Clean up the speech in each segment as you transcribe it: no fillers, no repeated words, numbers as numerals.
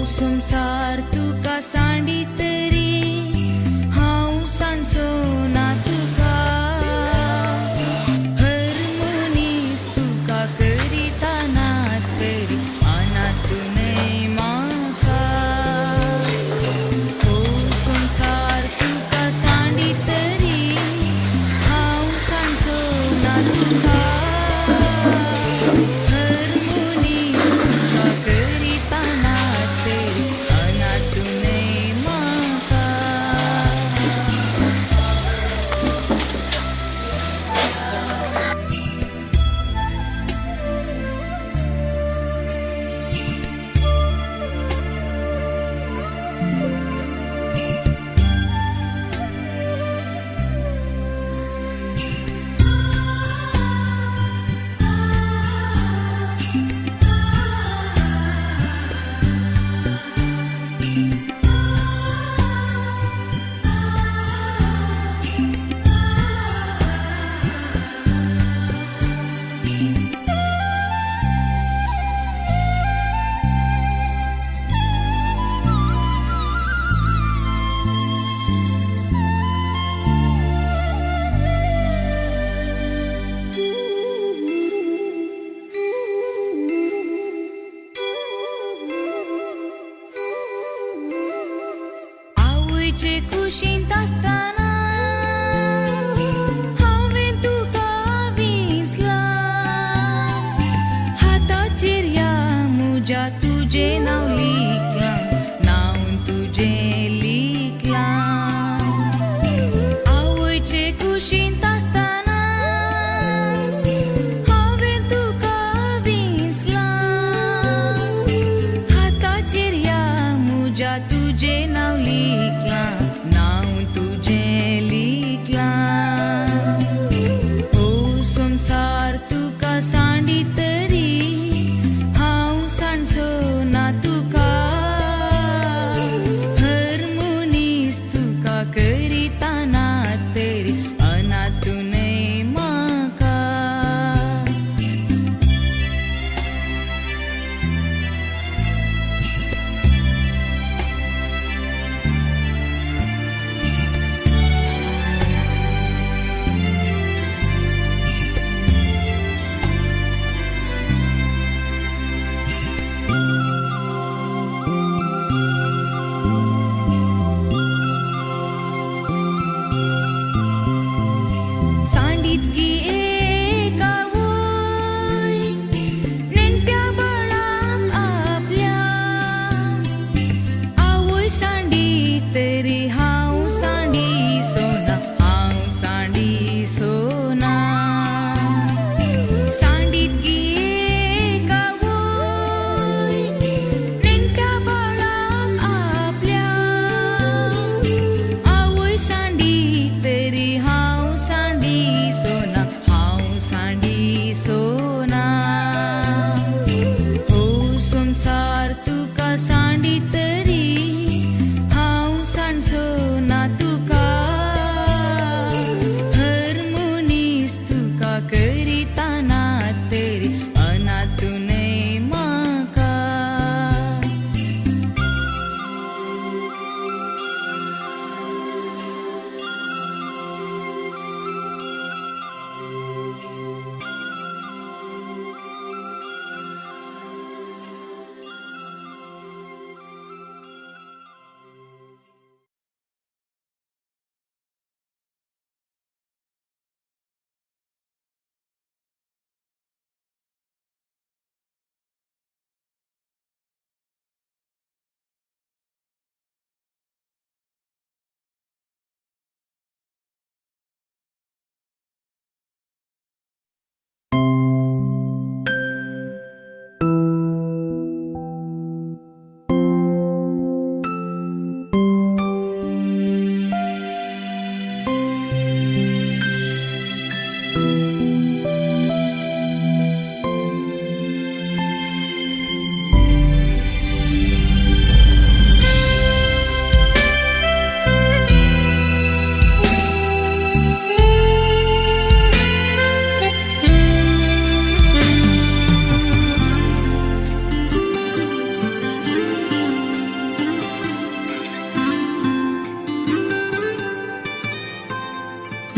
संसार तुका सांडी तरी हांव सांडचो ना तुका हर मनीस तुका करिताना तरी अनातूनय म्हाका हो संसार तुका सांडी तरी हांव सांडचो ना तुका हर मनीस तुका करिताना आवयचे कुशींत आसतना हांवें तुका विसला हाताचेर ह्या म्हज्या तुजें नांव लिखलां नांव तुजें लिखलां आवयचे कुशींत आसतना हांवें तुका विसला हाताचेर ह्या म्हज्या तुजें नांव लिखलां नांव तुजें लिखलां हो संसार तुका सांडी तरी हांव सांडचो ना तुका हर मनीस तुका करिताना तरी अनातूनय म्हाका सांडीत गी एक आवय नेणट्या बाळाक आपल्या आवय सांडी तरी हांव सांडी सोना हांव सांडी सोना सांडीत गी एक आवय नेणट्या बाळाक आपल्या आवय सांडी तरी हांव सांडी सोना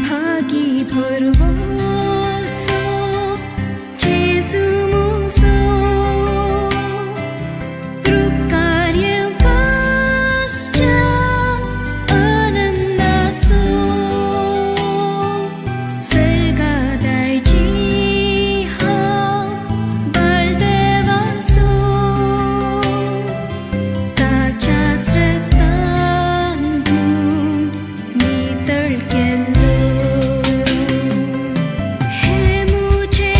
수확이 벌고서 제수 무소 Rukarya kasca anandaso Sargadai jiha baldevaso Tacha sratandun nital kello He mujhe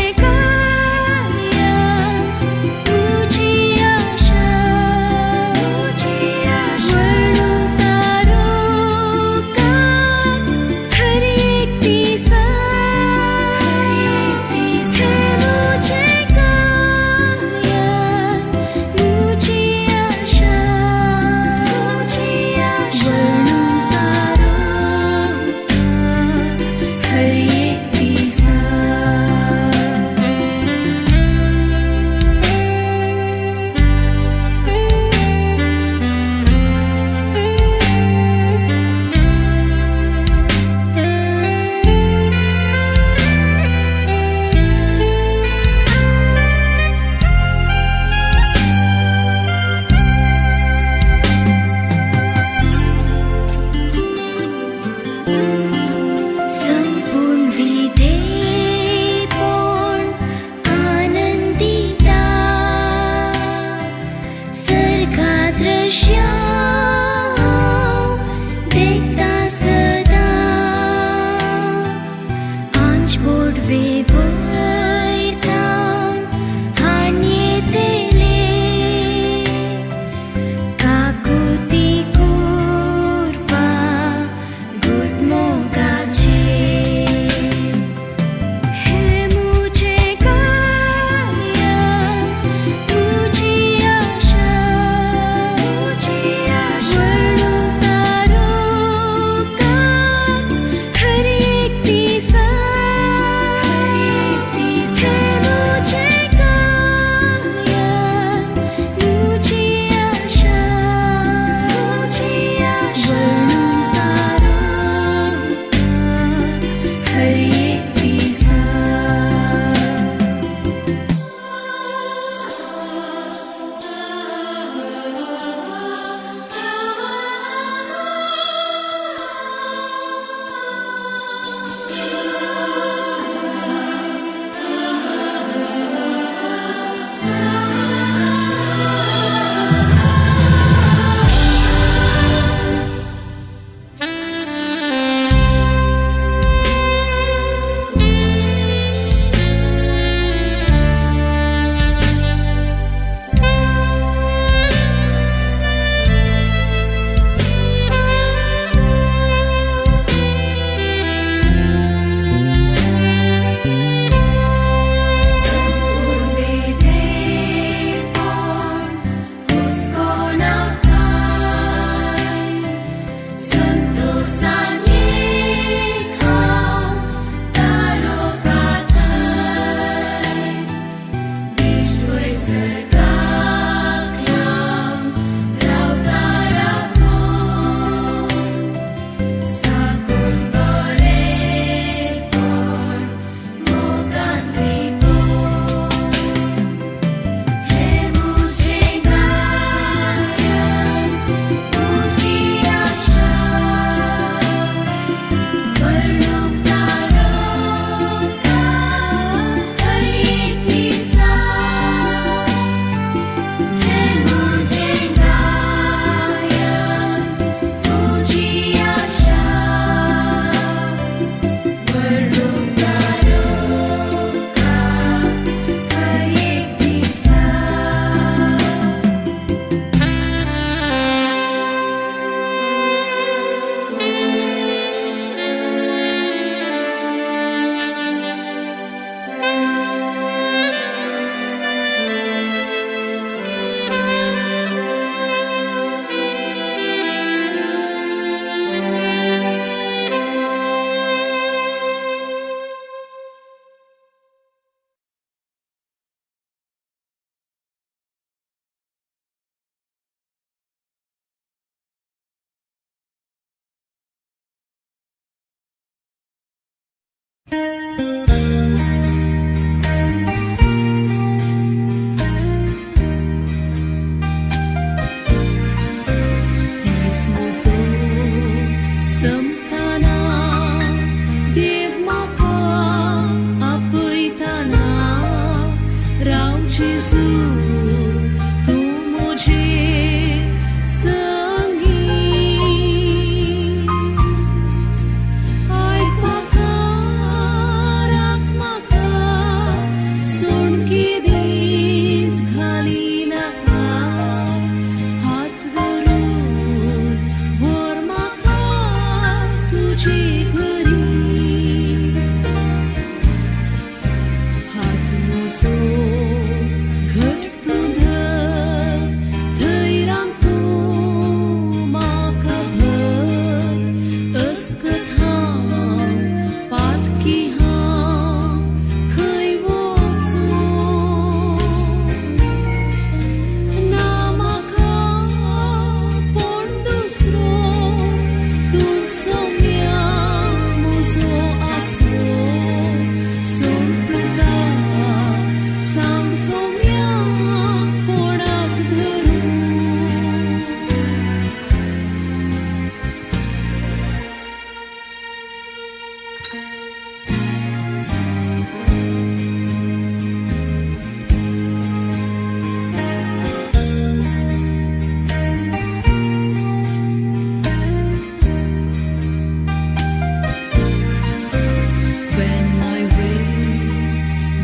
When my way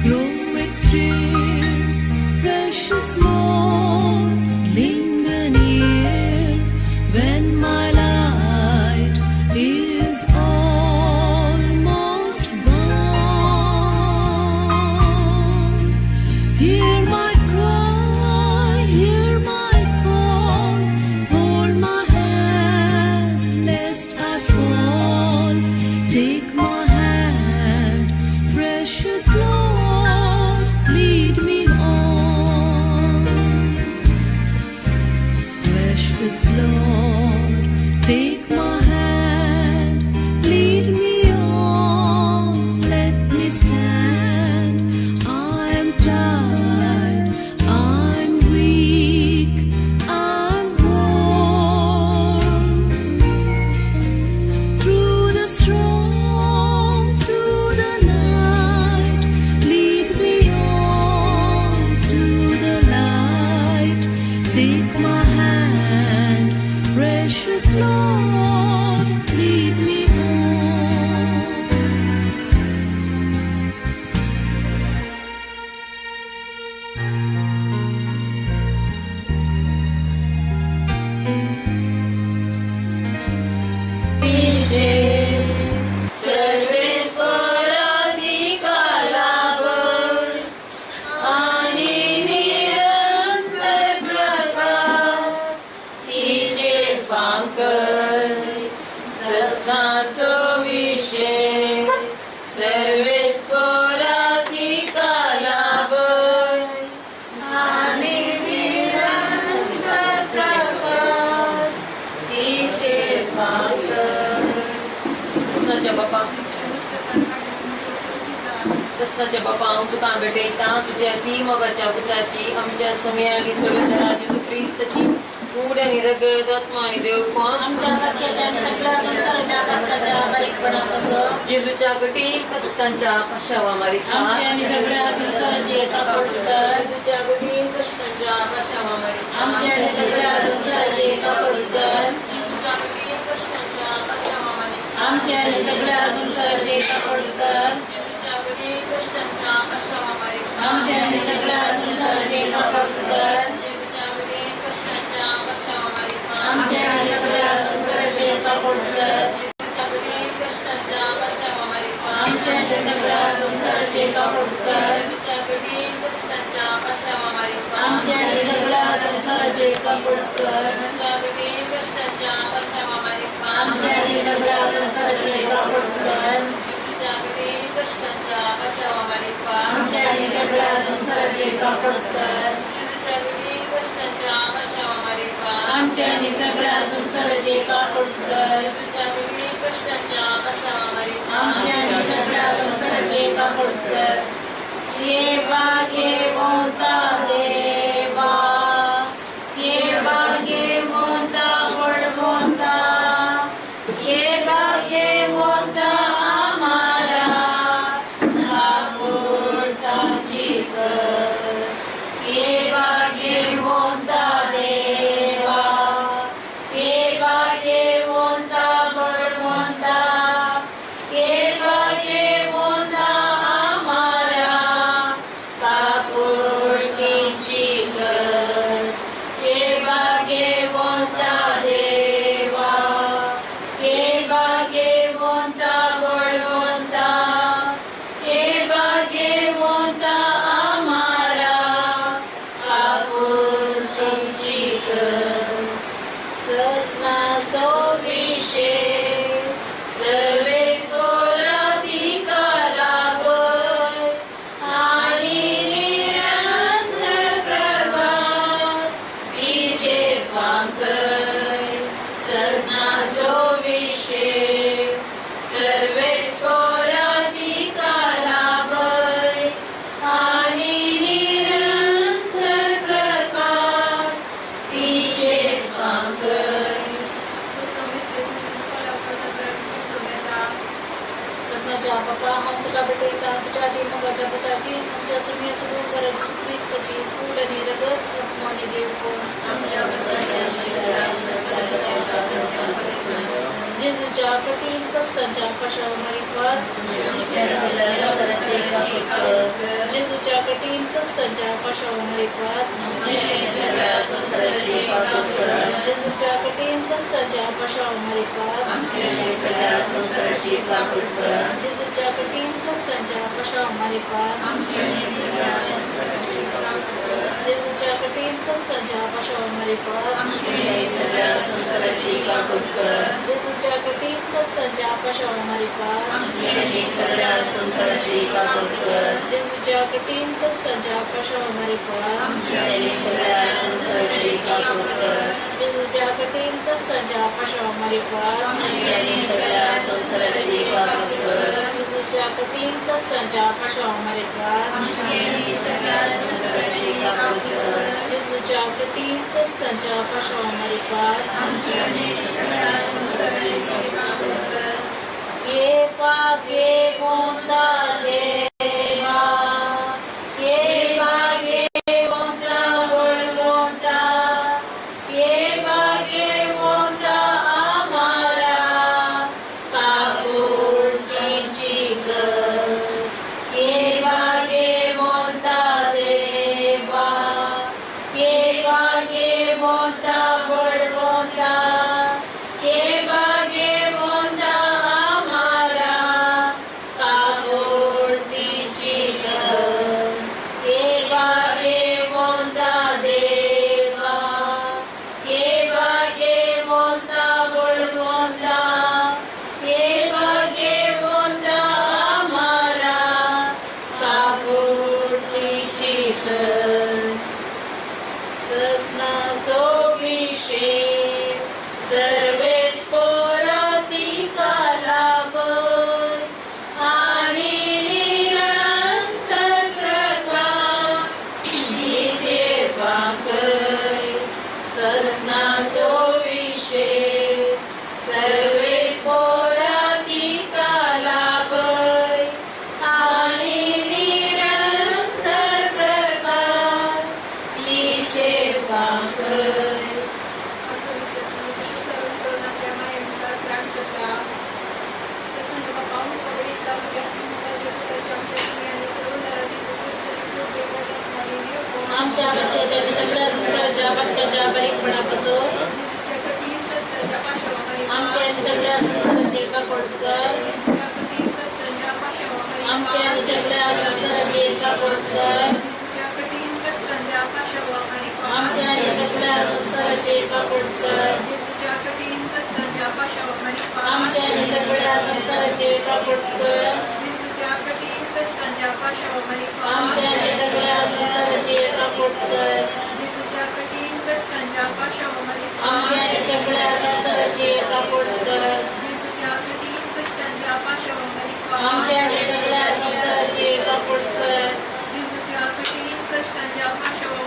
groweth drear, precious Lord, linger near. When my light is almost gone, hear my cry, hear my call, hold my hand lest I fall. Take my hand, precious Lord, lead me on. Precious Lord, take my hand, lead me on. Let me stand. I am tired, I'm weak, I'm worn. Through the storm, through the night, lead me on to the light. Take my hand, precious Lord, lead me on. Sarveshwar अधिकालाभर आणि निरंतर प्रकाश तिचे फांकर ससासो विषय सर्वेश्वर अधिकालाभर आणि निरंतर प्रकाश तिचे फांकर ससनाच्या बापा ससनाच्या बापा हांव तुका भेटयता तुज्या ती मोगाच्या पुताची आमच्या सोम्याली सोवेधरा जेजू क्रिस्ताची पूर्ण निरगत आत्माने देवपण आमच्या सत्याच्या आणि सगळ्या संसाराच्या भक्ताच्या बारीकपणापासून जेजूच्या कठीण कष्टांच्या पाशावा मारीत आमच्या आणि सगळ्या संसाराची एकापडतर जेजूच्या कठीण कष्टांच्या पाशावा मारीत आमच्या आणि सगळ्या संसाराची एकापडतर जेजूच्या कठीण कष्टांच्या पाशावा मारीत आमच्या आणि सगळ्या संसाराची एकापडतर जेजूच्या कठीण कष्टांच्या पाशावा मारीत आमच्या आणि सगळ्या संसाराची एकापडतर जेजूच्या कठीण कष्टांच्या पाशावा मारीत आमच्या आणि सगळ्या संसाराची एकापडतर जेजूच्या कठीण कष्टांच्या पाशावा मारीत आमच्या आणि सगळ्या संसाराची एकापडतर जेजूच्या कठीण कष्टांच्या पाशावा मारीत आमच्या आणि सगळ्या संसाराची एकापडतर जेजूच्या कठीण कष्टांच्या पाशावा मारीत आमच्या आणि सगळ्या संसाराची एकापडतर जेजूच्या कठीण कष्टांच्या पाशावा मारीत आमच्या आणि सगळ्या संसाराची एकापडतर जेजूच्या कठीण कष्टांच्या पाशावा मारीत आमच्या आणि सगळ्या संसाराची एकापडतर जेजूच्या कठीण कष्टांच्या पाशावा मारीत आमच्या आणि सगळ्या संसाराची एकापडतर ये भाग्ये मोता देवा ये भाग्ये मोता वड मोता ये भाग्ये मोता आम्हाला आपुलताची कर ये भाग्ये मोता देवा ये भाग्ये मोता वड मोता ये भाग्ये मोता आम्हाला सगळ्यांच्या बापा हम तुका भेटयता तुझ्या ती मगाच्या पुताची आमच्या सुमी सुरू करायची क्रिस्ताची फूल आणि रगत आत्माने देव कोण जेजूच्या कठीण कष्टांच्या कशावर मारिफत जेजूच्या कठीण कष्टांच्या कशावर मारिफत जेजूच्या कठीण कष्टांच्या कशावर मारिफत जेजूच्या कठीण कष्टांच्या कशावर मारिफत जेजूच्या कठीण कष्टांच्या कशावर मारिफत जेजूच्या कठीण कष्टांच्या कशावर मारिफत जेजूच्या कठीण कष्टांच्या कशावर मारिफत जेजूच्या कठीण कष्टांच्या कशावर मारिफत जेजूच्या कठीण कष्टांच्या कशावर मारिफत जेजूच्या कठीण कष्टांच्या कशावर मारिफत ये पागे गोंदा देवा ये पागे गोंदा बोलगोंदा ये पागे गोंदा आम्हाला काकुळतीची गर ये पागे गोंदा देवा ये पागे गोंदा बोलगोंदा ये पागे गोंदा आम्हाला काकुळतीची गर ये पागे गोंदा देवा ये पागे गोंदा बोलगोंदा ये पागे गोंदा आम्हाला काकुळतीची गर ससना सोविशे सर्वे स्फोरती कालावर आणि निरंतर प्रकाश तिचे वाकय ससना सोविशे सर्वे स्फोरती कालावर आणि निरंतर प्रकाश तिचे वाकय असं विशेष म्हणजे सर्व करून आपल्या मायेनुसार प्राण करता ससंग बापा कबड्डी तालुक्यात तीन मुलाचे पुत्राचे आमच्या तुम्ही आणि सर्व नराधीचे पुस्तके खूप वेगळ्या आणि देव कोण आमच्या बच्च्याच्या आणि सगळ्या संसाराच्या भक्ताच्या बारीकपणापासून जिच्या कठीण कष्टाच्या पाशावर आमच्या आणि सगळ्या संसाराचे कापडकर जिच्या कठीण कष्टाच्या पाशावर आमच्या आणि सगळ्या संसाराचे कापडकर जिच्या कठीण कष्टाच्या पाशावर आमच्या आणि सगळ्या संसाराचे कापडकर जिच्या कठीण कष्टाच्या पाशावर आमच्या आणि सगळ्या संसाराचे कापडकर जिच्या कठीण कष्टाच्या पाशावर आमच्या आणि सगळ्या संसाराचे कापडकर जिच्या कठीण कष्टाच्या पाशावर आमच्या आणि सगळ्या संसाराचे कापडकर जिच्या कठीण कष्टाच्या पाशावर आमच्या आणि सगळ्या संसाराचे कापडकर जिच्या कठीण कष्टाच्या पाशावर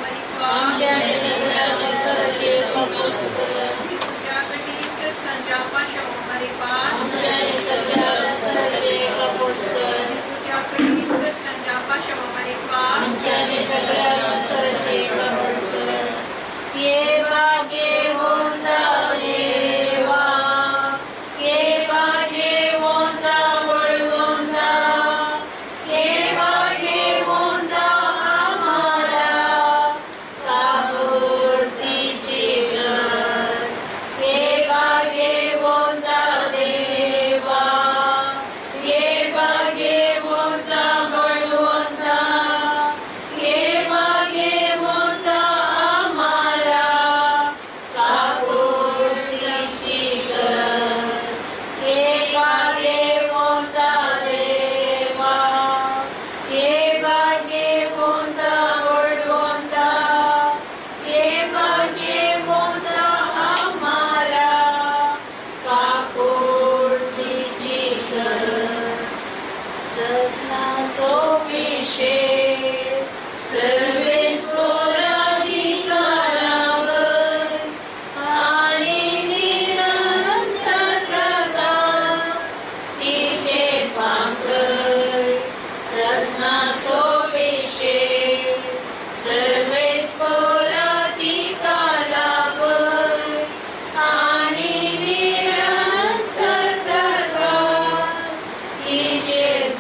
आमच्या आणि सगळ्या संसाराचे कापडकर जिच्या कठीण कष्टाच्या पाशावर आमच्या आणि सगळ्या संसाराचे कापडकर जिच्या कठीण कष्टाच्या पाशावर आमच्या आणि सगळ्या संसाराचे कापडकर ये भाग्य गोंदा देवा ये भाग्य गोंदा बोलगोंदा ये भाग्य गोंदा आम्हाला काकुळतीची गर ये भाग्य गोंदा देवा ये भाग्य गोंदा बोलगोंदा ये भाग्य गोंदा आम्हाला काकुळतीची गर ये भाग्य गोंदा देवा ये भाग्य गोंदा बोलगोंदा ये भाग्य गोंदा आम्हाला काकुळतीची गर ससना सोविशे सर्वे स्वराधिकारावर आणि निरंतर प्रकाश तिचे पाक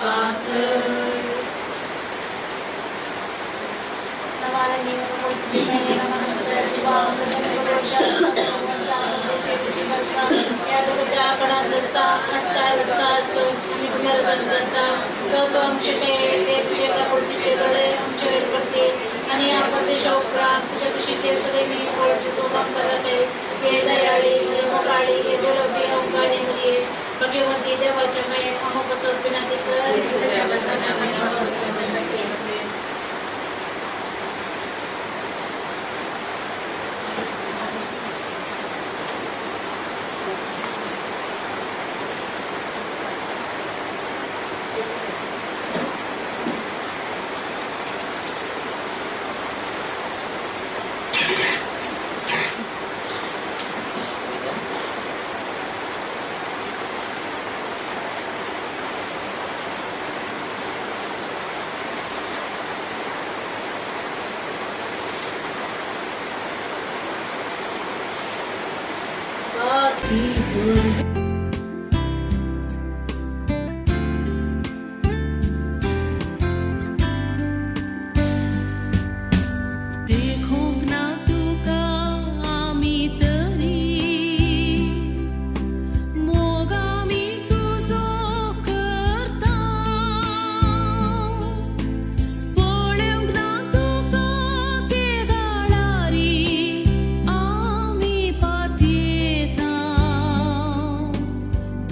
पाथ नमाला नियम तुझे मैंने नमन तुझे वाम या लोकच्या कणांचा हस्ता असो मी तुम्हाला दंता तो आमचे ते तुझे प्रकृतीचे डोळे आमचे वेश करते आणि आपण ते शौक्रांत तुझ्या खुशीचे सगळे मी ओळखचे सोगाम करत आहे हे दयाळी हे मोकाळी हे दुर्लभी ओंकारे मुली भगवंती देवाच्या मय अमुक असत विनंती देखो ना तुका आमी तरी मोगामी तुझो करता पळयोंक ना तुका केदाळारी आमी पातयेता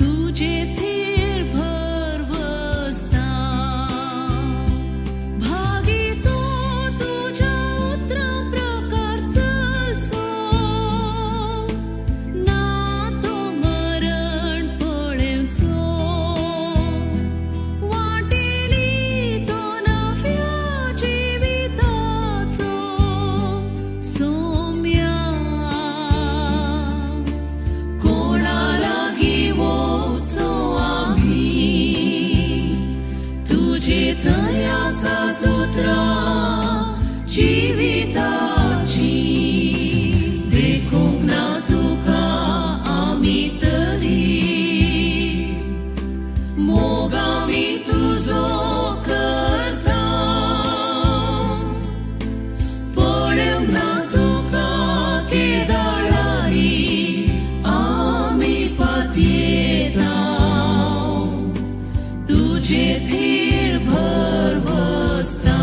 तुजे थेर भर बसता भागी तो तुझ्या उतरा प्रकार सलसो ना तो मरण पळेवचो वाटेली तो नव्या जिविताचो सोम्या कोणा लागीं वचो आमी तुजे थंय आसात उतरां जिविताची देखूंक ना तुका आमी तरी मोग आमी तुजो करता पळयोंक ना तुका केदाळारी आमी पातयेता तुजे थेर भर बसता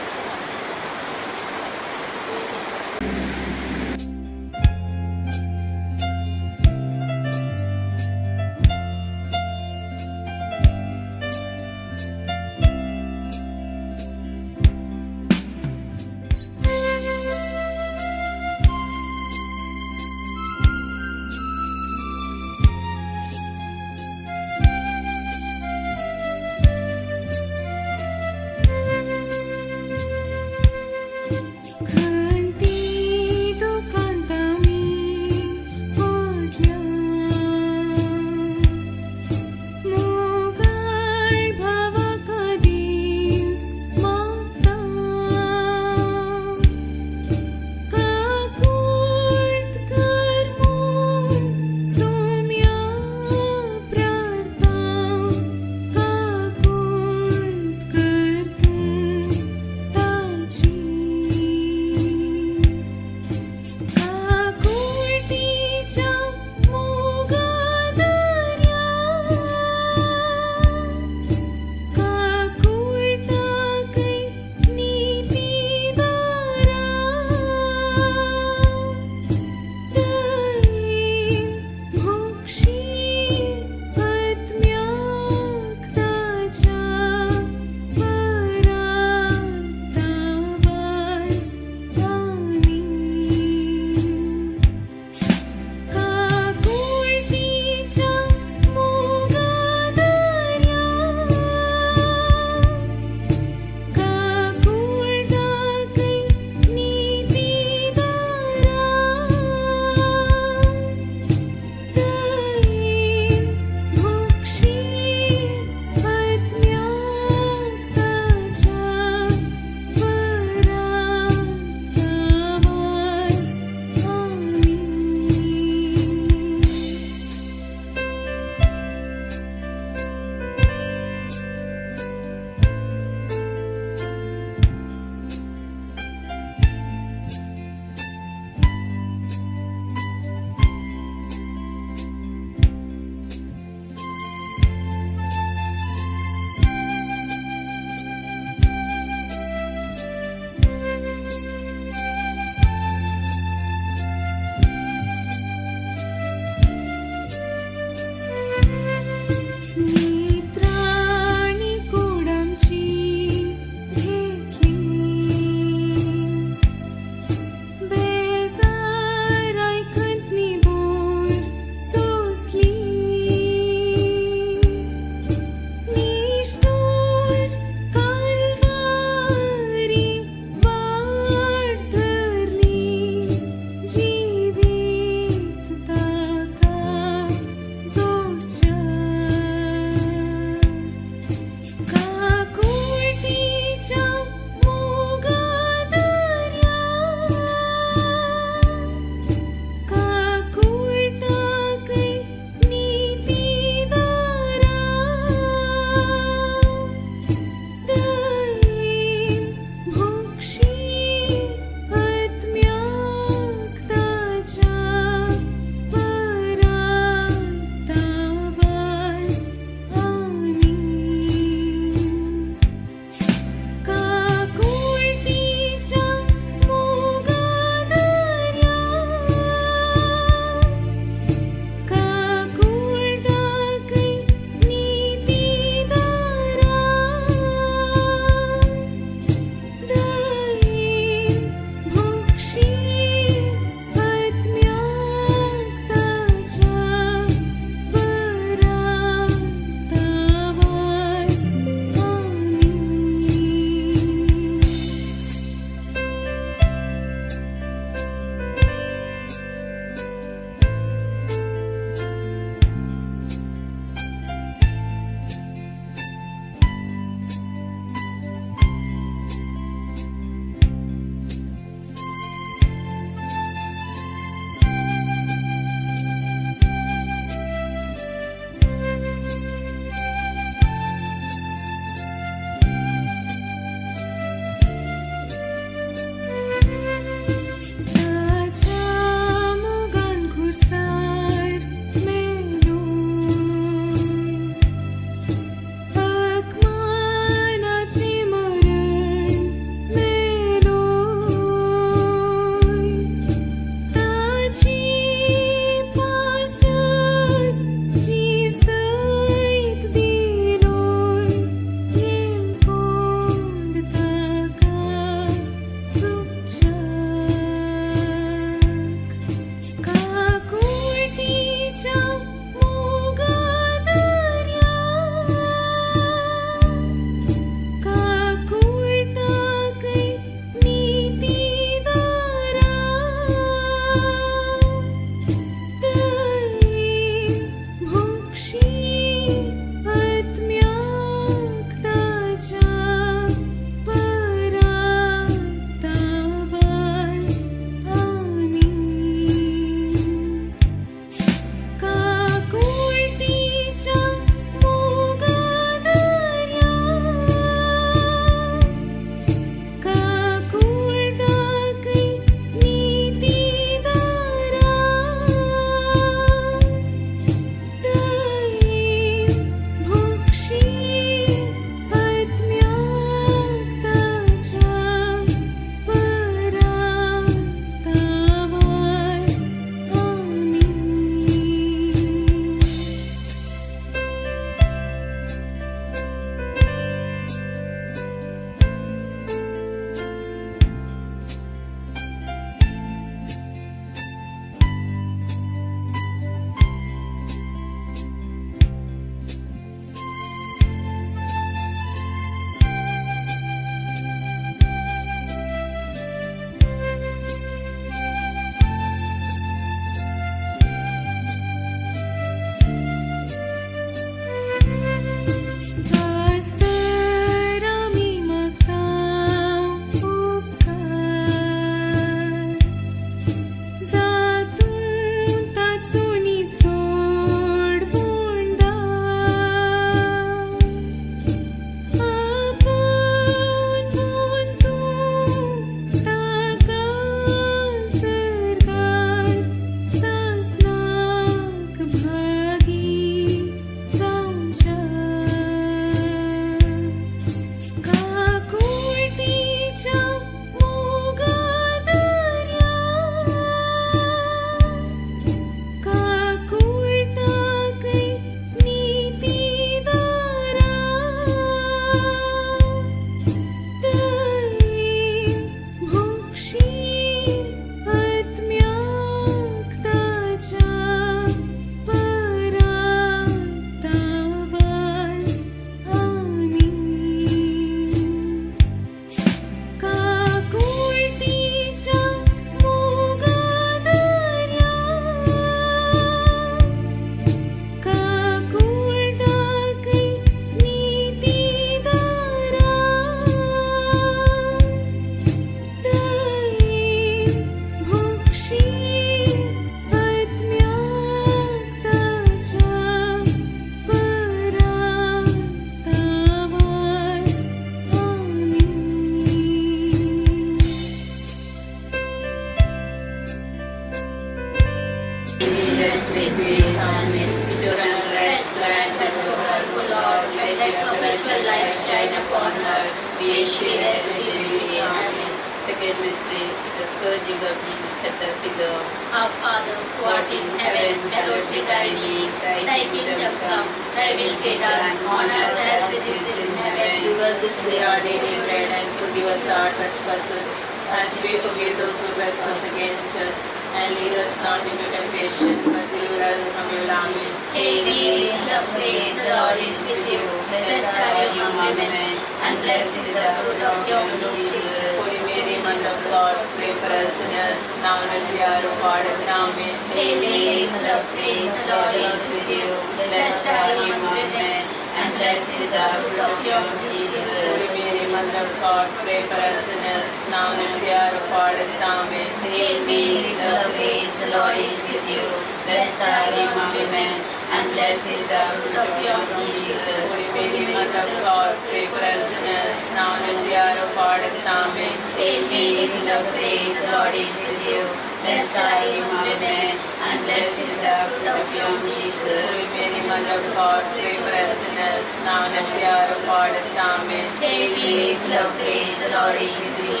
Rest in peace. Amen. Eternal rest grant unto her, O Lord. Let perpetual life shine upon her. May she rest in peace. Amen. Second mystery, the scourging of Jesus at the figure. Our Father, who art in heaven, hallowed be thy name. Thy kingdom come, thy will be done, on earth as it is in heaven. Give us this day our daily bread, and forgive us our trespasses, as we forgive those who trespass against us. And lead us not into temptation, but deliver us from evil. Amen. Hail Mary, full of grace, the Lord is with you. Blessed are you among women, and blessed is the fruit of your womb, Jesus. Holy Mary, Mother of God, pray for us sinners, now and at the hour of our death. Amen. Hail Mary, full of grace, the Lord is with you. Blessed are you among women, and blessed is the fruit of your womb, Jesus. Holy Mary, Mother of God, pray for us sinners, now and at the hour of our death. Amen. Hail Mary, full of grace, the Lord is with you. Blessed are you among women, and blessed is the fruit of your womb, Jesus. Holy Mary, Mother of God, pray for us sinners, now and at the hour of our death. Amen. Hail Mary, full of grace, the Lord is with you. Blessed are you among women, and blessed is the fruit of your womb, Jesus. Holy Mary, Mother of God, pray for us sinners, now and at the hour of our death. Amen. Hail Mary, full of grace, the Lord is with you.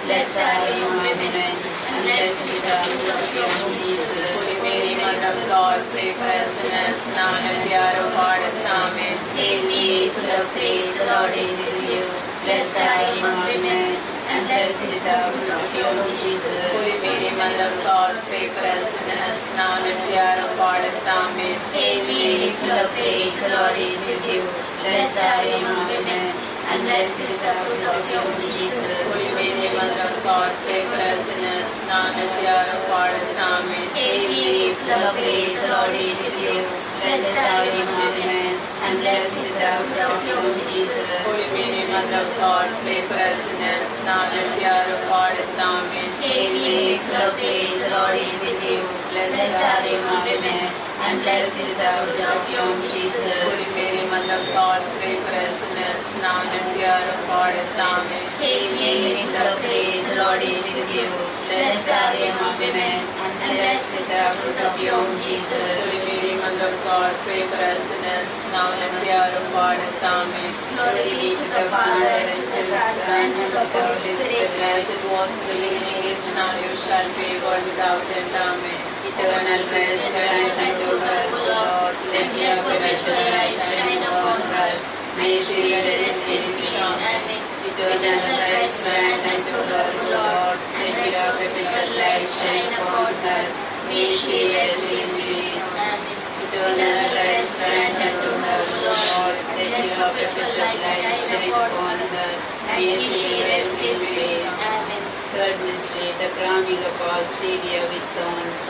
Blessed are you among women, and blessed is the fruit of your womb, Jesus. Holy Mary, Mother of God, pray for us sinners, now and at the hour of our death. Amen. Hail Mary, full of grace, the Lord is with you. Blessed are you among women, and blessed is the fruit of your womb, Jesus. Holy Mary, Mother of God, pray for us sinners, now and at the hour of our death. Amen. Hail Mary, full of grace, the Lord is with you. Blessed are you among women, and blessed is the fruit of your womb, Jesus. Holy Mary, Mother of God, pray for us sinners, now and at the hour of our death. Amen. Hail Mary, full of grace, the Lord is with you. Blessed are you among women, and blessed is the fruit of your womb, Jesus. Holy Mary, Mother of God, pray for us sinners, now and at the hour of our death. Amen. Hail Mary, full of grace, the Lord is with you. Blessed are you among women, and blessed is the fruit of your womb, Jesus. Holy Mary, Mother of God, pray for us sinners, now and at the hour of our death. Amen. Hail Mary, full of grace, the Lord is with you. Blessed are you among women, and blessed is the fruit of your womb, Jesus. Holy Mary, Mother of God, pray for us sinners, now and at the hour of our death. Amen. Glory be to the Father, and to the Son, and to the Holy Spirit. As it was in the beginning, is now, and ever shall be, world without end. Amen. Eternal rest grant unto her, O Lord. Let your perpetual light shine upon her. May she rest in peace. Amen. Eternal rest grant unto her, O Lord. Let your perpetual light shine upon her. May she rest in peace. Amen. Eternal rest grant unto her, O Lord. Let your perpetual light shine upon her. May she rest in peace. Amen. Third mystery, the crowning of our Savior with thorns.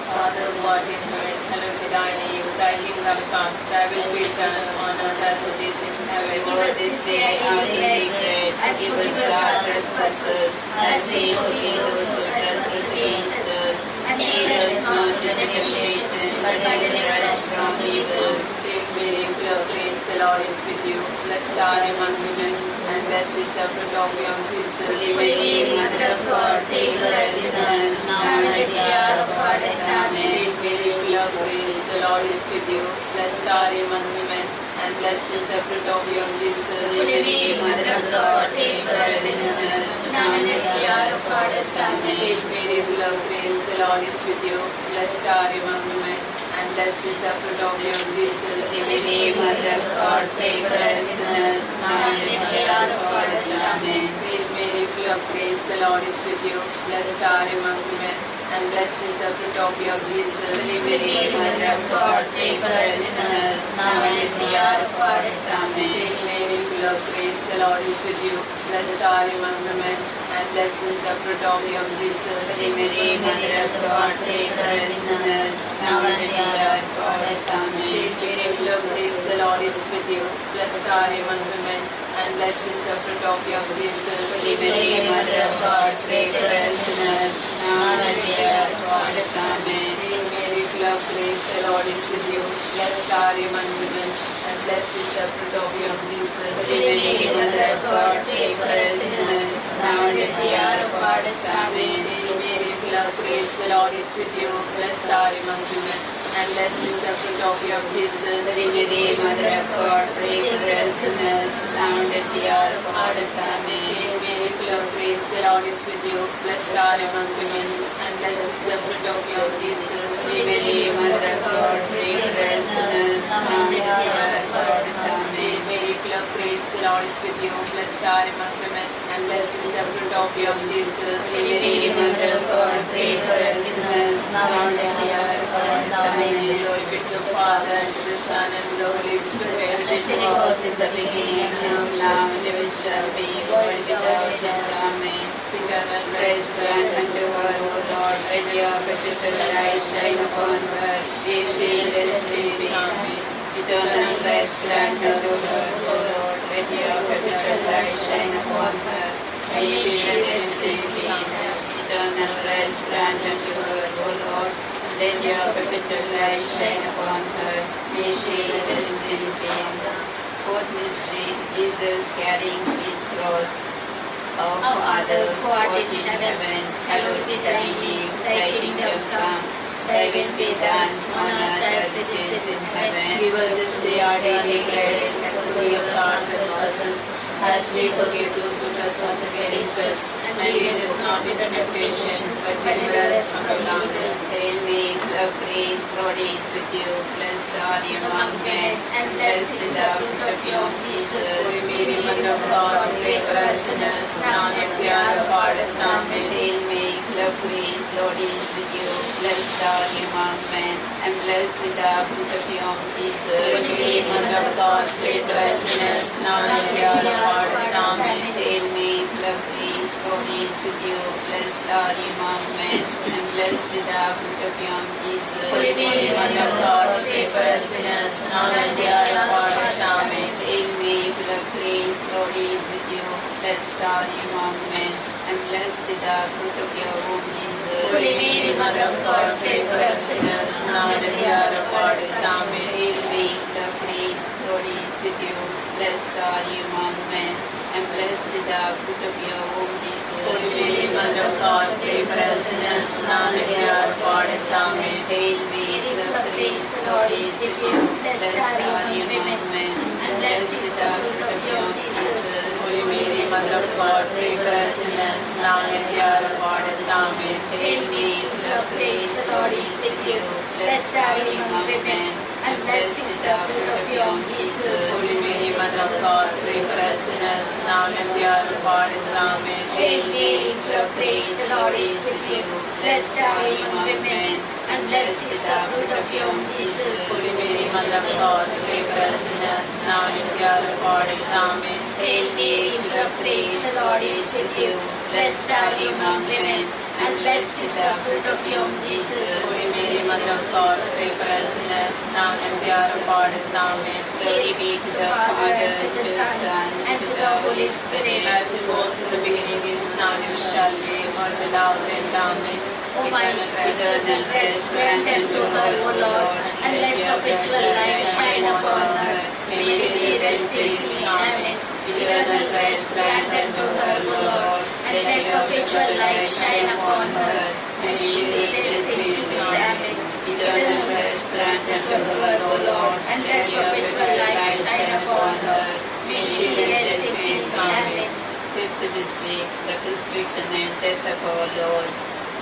Father, who art in heaven, hallowed be thy name. Thy kingdom come, thy will be done on earth as it is in heaven. Give us this day our daily bread, and forgive us our trespasses, as we forgive those who trespass against us. And lead us not into temptation, but deliver us from evil. Hail Mary, full of grace, the Lord is with you. Blessed are you among women, and blessed is the fruit of your womb, Jesus. Holy Mary, Mother of God, pray for us sinners, now and at the hour of our death. Amen. Hail Mary, full of grace, the Lord is with you. Blessed are you among women, and blessed is the fruit of your womb, Jesus. Holy Mary, Mother of God, pray for us sinners, now and at the hour of our death. Amen. Hail Mary, full of grace, the Lord is with you. Blessed are you among women, and blessed is the fruit of your womb, Jesus. Holy Mary, Mother of God, pray for us sinners, now and at the hour of our death. Amen. Hail Mary, full of grace, the Lord is with you. Blessed are you among women, and blessed is the fruit of your womb, Jesus. Holy Mary, Mother of God, pray for us sinners, now and at the hour of our death. Amen. Hail Mary, full of grace, the Lord is with you. Blessed are you among women, and blessed is the fruit of your womb, Jesus. Holy Mary, Mother of God, pray for us sinners, now and at the hour of our death. Amen. Hail Mary, full of grace, the Lord is with you. Blessed are you among women, and blessed is the fruit of your womb, Jesus. Holy Mary, Mother of God, pray for us sinners, now and at the hour of our death. Amen. Hail Mary, full of grace, the Lord is with you. Blessed are you among women, and blessed is the fruit of your womb, Jesus. Holy Mary, Mother of God, pray for us sinners, now and at the hour of our death. Amen. Hail Mary, full of grace, the Lord is with you. Blessed are you among women, and blessed is the fruit of your womb, Jesus. Holy Mary, Mother of God, pray for us sinners, now and at the hour of our death. Amen. Hail Mary, full of grace, the Lord is with you. Blessed are you among women, and blessed is the fruit of your womb, Jesus. Holy Mary, Mother of God, pray for us sinners, now and at the hour of our death. Hail Amen. Mary, full of grace, the Lord is with you. Blessed are you among women, and blessed is the fruit of your womb, Jesus. Holy Mary, Mother of God, pray for us sinners, now and at the hour of our death. Amen. Glory be to the Father, and to the Son, and to the Holy Spirit. As it was in the beginning, is now, and ever shall be, world without end. Amen. Eternal Praise rest, grant unto her, O Lord, let your perpetual light shine upon her. May she rest in peace. Eternal rest grant unto her, O Lord, let your perpetual light shine upon her. May she rest in peace. Eternal rest grant unto her, O Lord, let your perpetual light shine upon her. May she rest in peace. Fourth mystery, Jesus carrying his cross. Our Father, who art in heaven, hallowed be thy name. Thy kingdom come, thy will be done on earth as it is in heaven. give us this day our daily bread, and forgive us our trespasses, as we forgive those who trespass against us. And lead us not into temptation, but deliver us from evil. Hail Mary, full of grace, Lord is with you. Blessed are you among men, and blessed is the fruit of your womb, Jesus. Holy Mary, Mother of God, pray for us sinners, now and at the hour of our death. Amen. Hail Mary, full of grace, Lord is with you. Blessed are you among men, and blessed is the fruit of your womb, Jesus. Holy Mary, Mother of God, pray for us sinners, now and at the hour of our death. Amen. Hail Mary, full of grace, Lord is with you. Blessed are you among men, and blessed is the fruit of your womb, Jesus. Holy Mary, Mother of God, pray for us sinners, now and at the hour of our death. Amen. Hail Mary, full of grace, Lord is with you. Blessed are you among men, and blessed is the fruit of your womb, Jesus. Holy Mary, Mother of God, pray for us sinners, now and at the hour of our death. Amen. Hail Mary, full of grace, Lord is with you. Blessed are you among men, and blessed is the fruit of your womb, Jesus. Holy Mary, Mother of God, pray for us sinners, now and at the hour of our death. Amen. Hail Mary, full of grace, the Lord is with you. Blessed are you among men, and blessed is the fruit of your womb, Jesus. Holy Mary, Mother of God, pray for us sinners, now and at the hour of our death. Amen. Hail Mary, full of grace, the Lord is with you. Blessed are you among women, and blessed is the fruit of your womb, Jesus. Holy Mary, Mother of God, pray for us sinners, now and at the hour of our death. Amen. Hail Mary, full of grace, the Lord is with you. Blessed are you among women, and blessed is the fruit of your womb, Jesus. Holy Mary, Mother of God, pray for us sinners, now and at the hour of our death. Amen. Hail Mary, full of grace, the Lord is with you. Blessed are you among women, and blessed is the fruit of your womb, Jesus. Holy Mary, Mother of God, pray for us sinners, now and at the hour of our death. Amen. Glory be to the Father, to the Son, and to the Holy Spirit. As it was in the beginning, is now, and ever shall be, world without end. Amen. O my eternal rest grant unto her, O Lord, and let perpetual light shine upon her. May she rest in peace. Amen. Eternal rest grant unto her, O Lord, and let perpetual light shine upon her. May she rest in peace. Amen. Eternal rest grant unto her, O Lord, and let perpetual light shine upon her. May she rest in peace. Amen. Fifth mystery, the crucifixion and death of our Lord.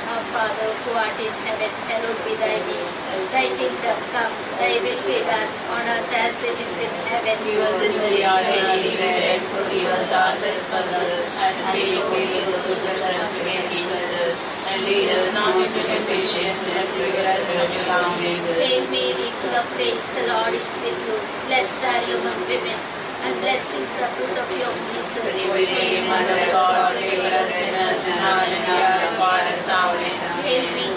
Our Father, who art in heaven, hallowed be thy name. Thy kingdom come, thy will be done, on earth as it is in heaven. Give us this day our daily bread, and forgive us our trespasses, as we forgive those who trespass against us. And lead us not into temptation, but deliver us from evil. Amen. Hail Mary, full of grace, the Lord is with you. Blessed are you among women, and blessed is the fruit of your womb, Jesus. Holy Mary, Mother of God, pray for us sinners, now and at the hour of our death. Amen. Hail Mary,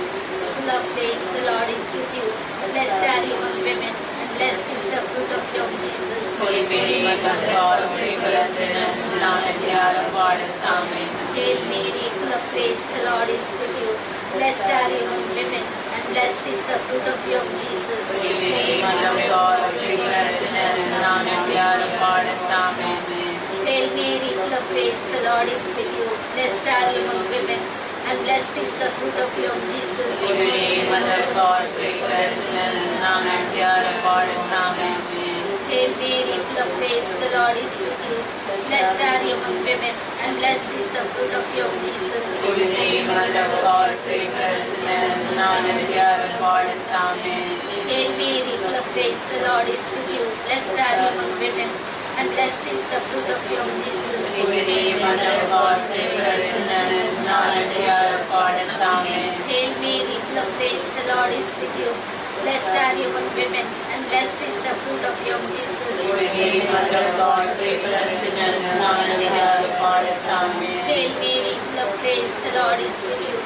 full of grace, the Lord is with you. Blessed are you among women, and blessed is the fruit of your womb, Jesus. Holy Mary, Mother of God, pray for us sinners, now and at the hour of our death. Amen. Hail Mary, full of grace, the Lord is with you. Blessed are you among women, and blessed is the fruit of your womb, Jesus. Holy Mary, Mother of God, pray for us sinners, now and at the hour of our death. Amen. Hail Mary, full of grace, the Lord is with you. Blessed are you among women, and blessed is the fruit of your womb, Jesus. Holy Mary, Mother of God, pray for us sinners, now and at the hour of our death. Amen. Hail Mary, full of grace, the Lord is with you. Blessed are you among women, and blessed is the fruit of your womb, Jesus. Holy Mary, Mother of God, pray for us sinners, now and at the hour of our death. Amen. Hail Mary, full of grace, the Lord is with you. Blessed are you among women, and blessed is the fruit of your womb, Jesus. Holy Mary, Mother of God, pray for us sinners, now and at the hour of our death. Amen. Hail Mary, full of grace, the Lord is with you. Blessed are you among women, and blessed is the fruit of your womb, Jesus. Holy Mary, Mother of God, pray for us sinners, now and at the hour of our death. Amen. Hail Mary, full of grace, the Lord is with you.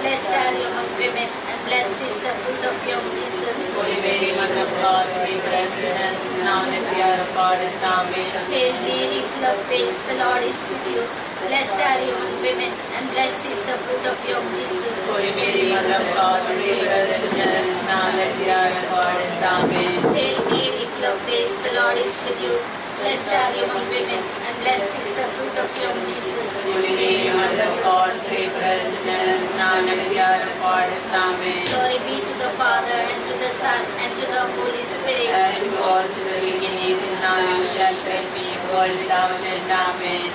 Blessed are you among women, and blessed is the fruit of your womb, Jesus. Holy Mary, Mother of God, pray for us sinners, now and at the hour of our death. Amen. Hail Mary, full of grace, the Lord is with you. Blessed are you among women, and blessed is the fruit of your womb, Jesus. Holy Mary, Mother of God, pray for us sinners, now and at the hour of our death. Amen. Hail Mary, full of grace, the Lord is with you. Blessed are you among women, and blessed is the fruit of your womb, Jesus. Holy Mary, Mother of God, pray for us sinners, now and at the hour of our death. Amen. Glory be to the Father, and to the Son, and to the Holy Spirit. As it was in the beginning, is now, and shall be, world without end. Amen.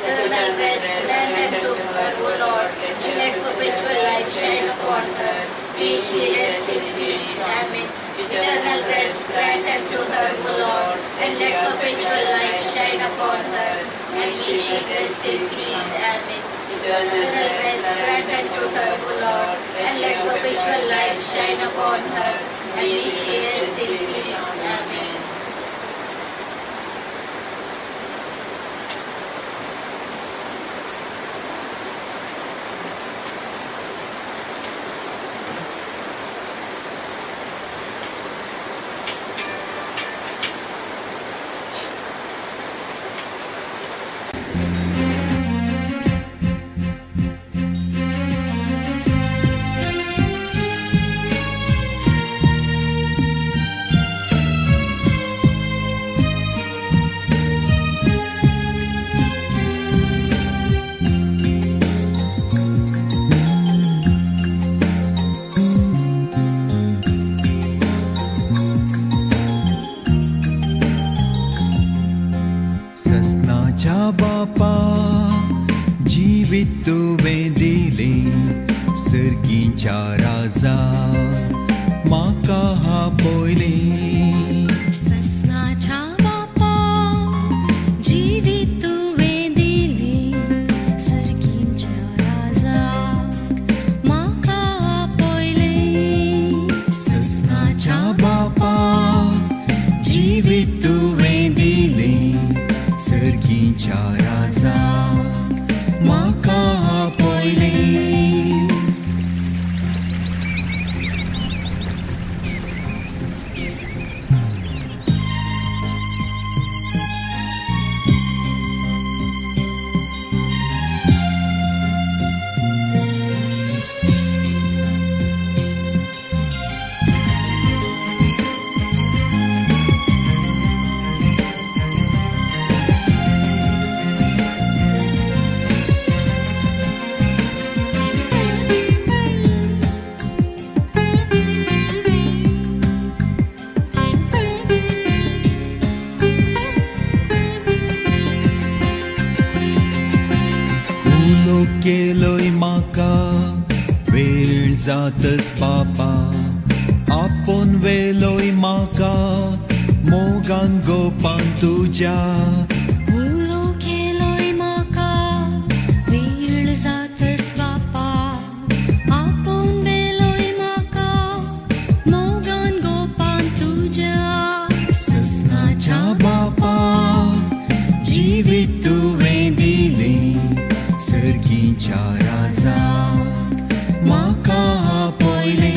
Turn thy best land and took her, O Lord, and let perpetual life shine upon her. May she rest in peace. Amen. Eternal rest grant unto her, O Lord, and let perpetual life shine upon her. May she rest in peace. Amen. Eternal rest grant unto her, O Lord, and let perpetual life shine upon her. And may she rest in peace. Amen. ससनाच्या बापा जीवित तुवे दिले सर्गीच्या राजा माका हा पयले ससनाच्या बापा जीवित तुवें दिले सर्गीच्या राजाक म्हाका आपयले ससनाच्या बापा जीवित तुवे दिले सर्गीच्या राजा माका आपयले केलोय माका वेळ जातस बापा आपूण वेलोय माका मोगान गोपान तुझ्या उलो केलोय म्हाका वेळ जातस बापा आपूण वेलोय म्हाका मोगान गोपान तुज्या ससनाच्या बापा जीवित तुवें दिले सर्गीच्या राजा माका आपयले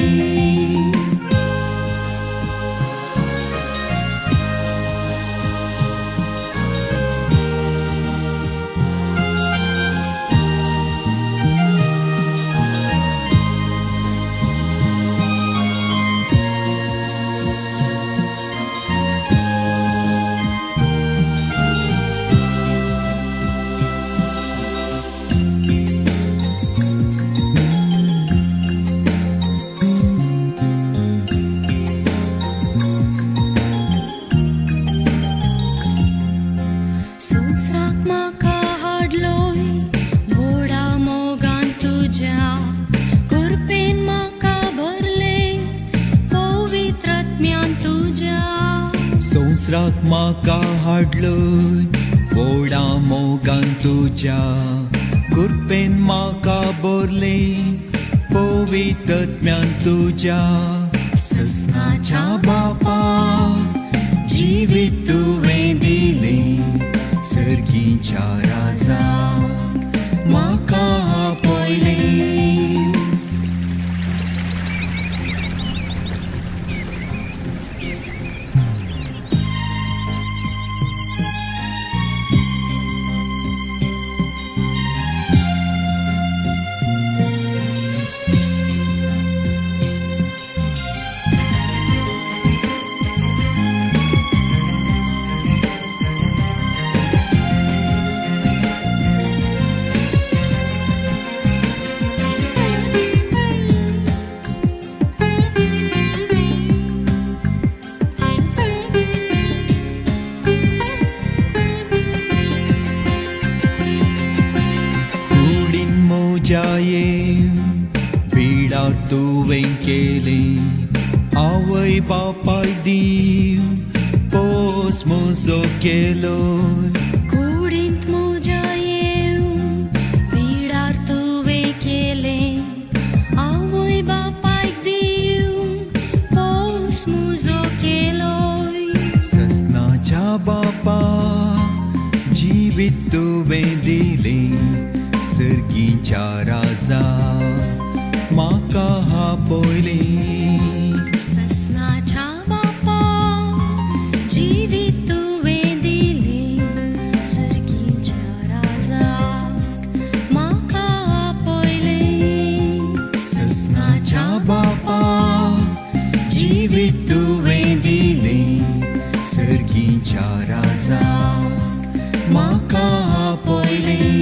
दुसराक म्हाका हाडलोय व्हडा मोगान तुज्या कृपेन म्हाका भरले पवित्रत्म्यान तुज्या ससनाच्या बापा जिवीत तुवें दिलें सर्गीच्या राजाक म्हाका आपयलें. बिडार तुवें केलें आवय बापाय दीव पोस म्हजो केलोय कुडींत म्हज्या येवन बिडार तुवें केलें आवय बापायक दिवन पोस म्हजो केलोय ससनाच्या बापा जिवीत तुवें दिलें सर्गीच्या राजा म्हाका आपयलें. ससनाच्या बापा जिवीत तुवें दिलें सर्गीच्या राजाक म्हाका आपयलें. ससनाच्या बापा जिवीत तुवें दिलें सर्गीच्या राजाक म्हाका आपयलें.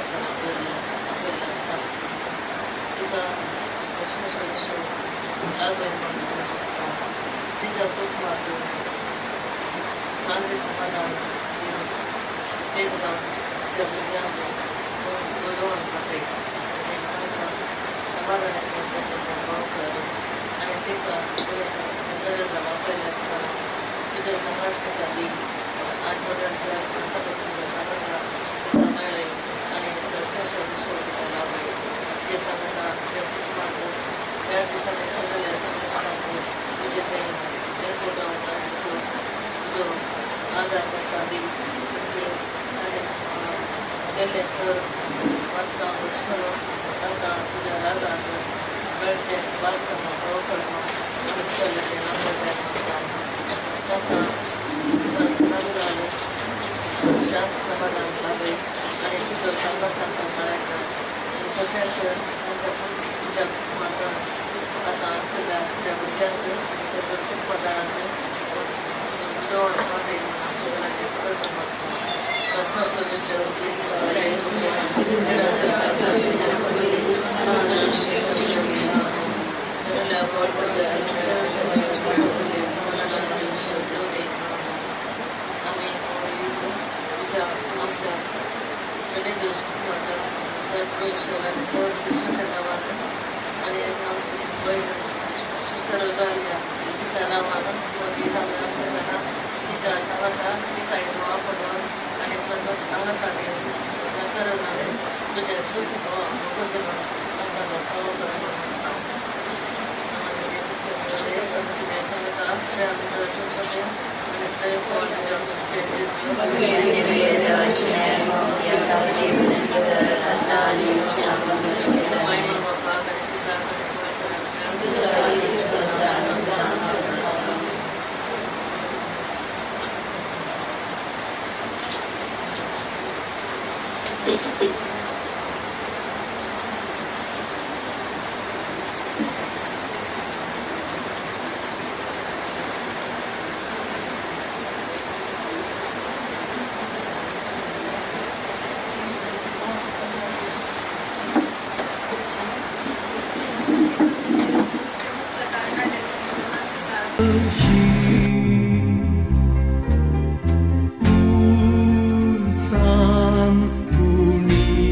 वर्षाला आपल्याला असतात तिथं संस्कृत लागेल म्हणून तिच्या कुटुंबातून शांती समाधान ते तिच्या विद्यार्थी बोलवून खाते समाधानाचे भाव कर आणि ते चंद्राला वापरल्यास तुझ्या संघात आधी आठवड्यांच्या संघाला तिथं मिळेल आणि लाभेल जे संघाला त्या कुटुंबात त्या दिवसाने सगळ्या समस्यांचे तुझे काही एअरपोर्ट जो आधार करता देईल तिथे गेले सर वार्ता सर आता तुझ्या रागात वेळचे बांधकाम प्रवकरणं आणि तुझ्याकडे नंबर शांत समाधान लाभेल आणि तुझं संघटन करायचं कशाचं तुझ्या मात्र आता सगळ्या तुझ्या विद्यार्थी सर्व पदार्थांचे जवळ वाटेल आमच्या घराचे परत कसं आम्ही तिच्या आमच्या रिलीजियस नावानं आणि आमची बहीण सिस्टर झाल्या तिच्या नावानं व तिचा मिळाला तिच्या सांगता तिचा येतो आपण आणि सांगत आहे करणार तुझ्या सुख सांग कुणी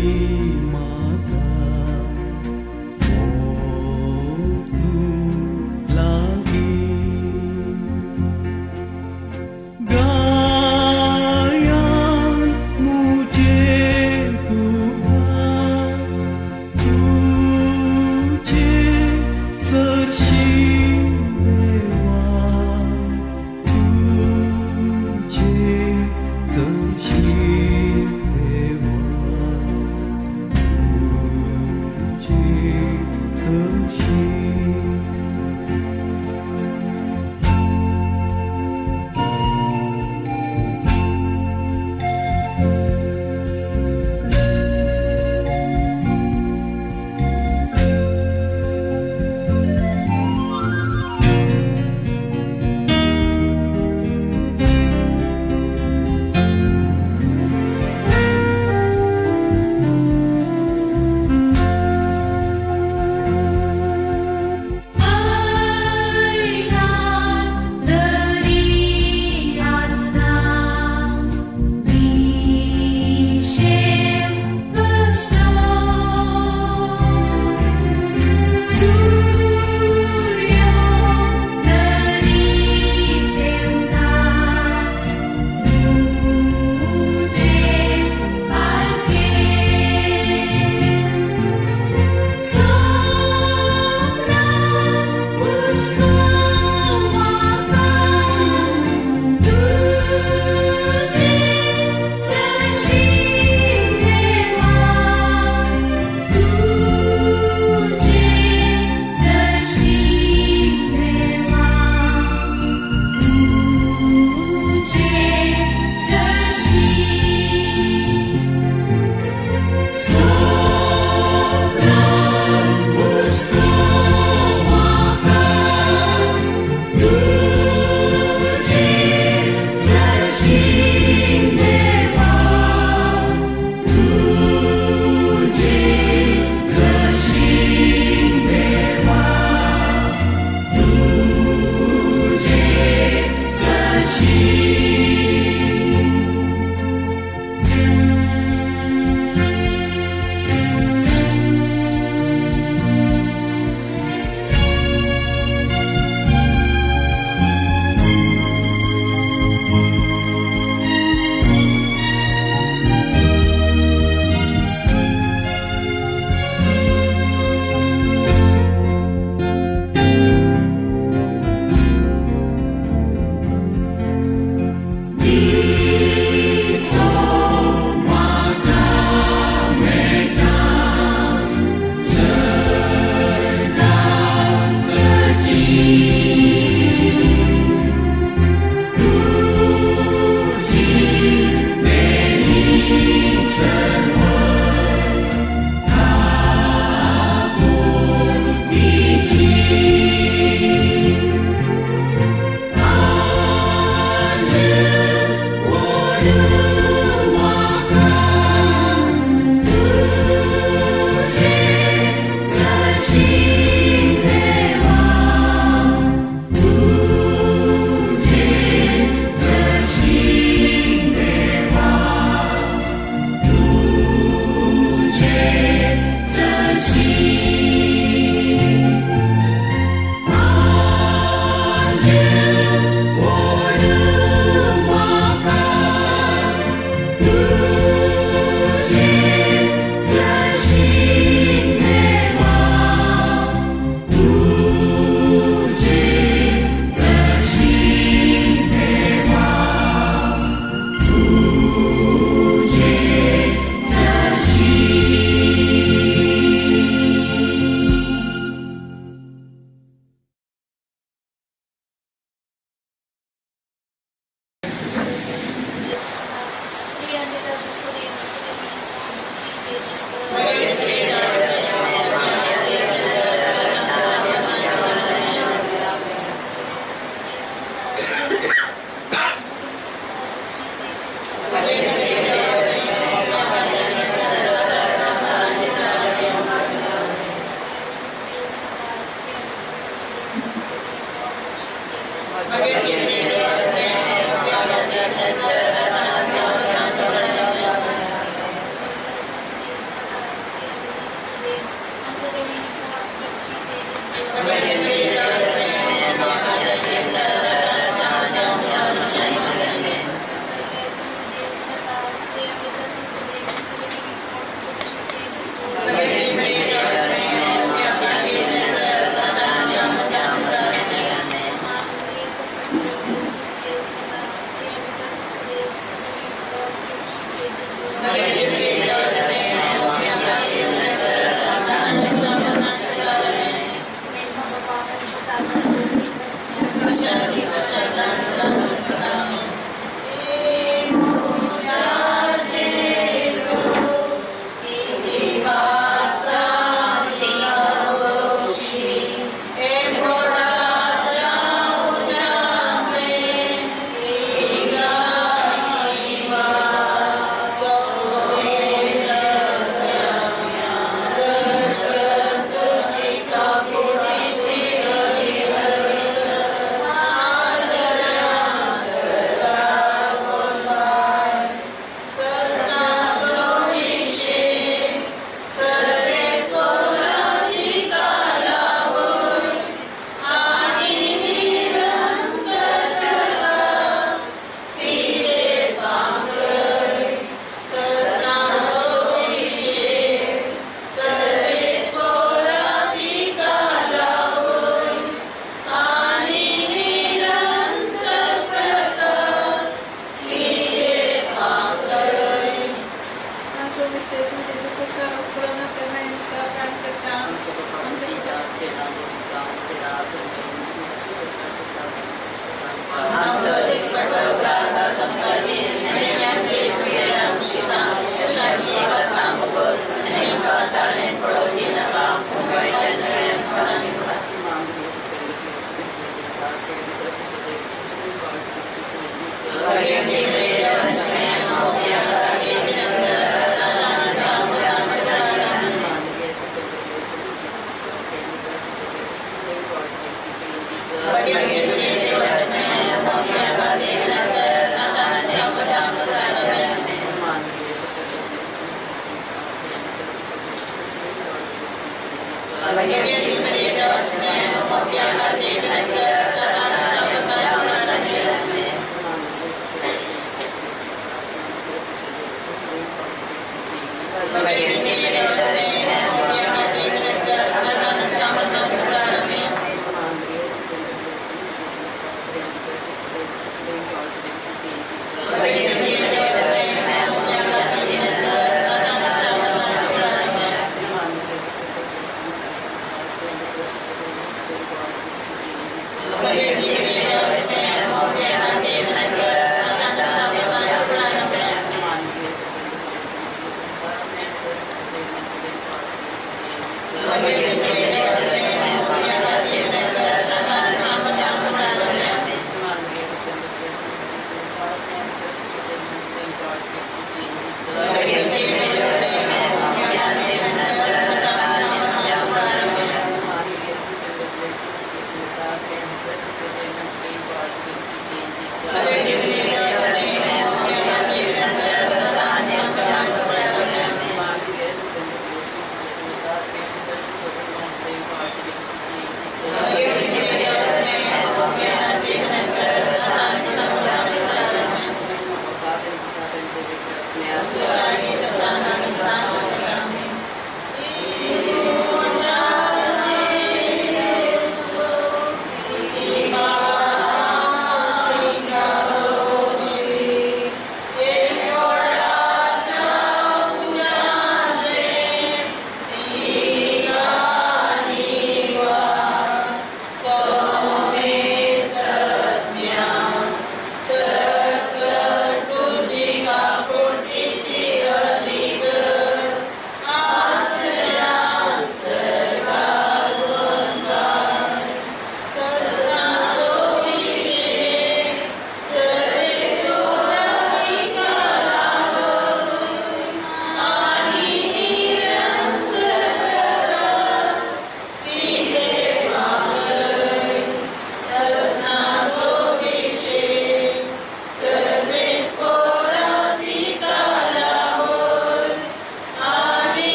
तुझी काकुळतीची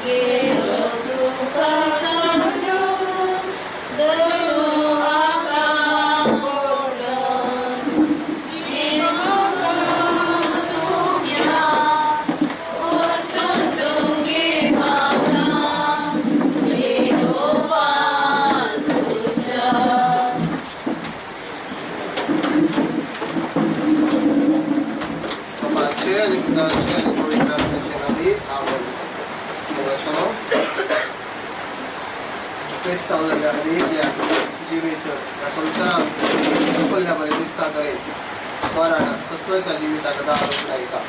गेलो तुका सांडून दयो आका पडून गेलो सुम्या परतून तुगे भावना गेलो पान तुझ्या Babaचे आणि पिताचे आणि पवित्र आत्म्याचे नावे आमेन. वचनो क्रिस्तांच्या वेगळ्या जिवीत या संसारात आपल्या बरे दिसता करेल मरण ससनाच्या जिविताक दारूच नायका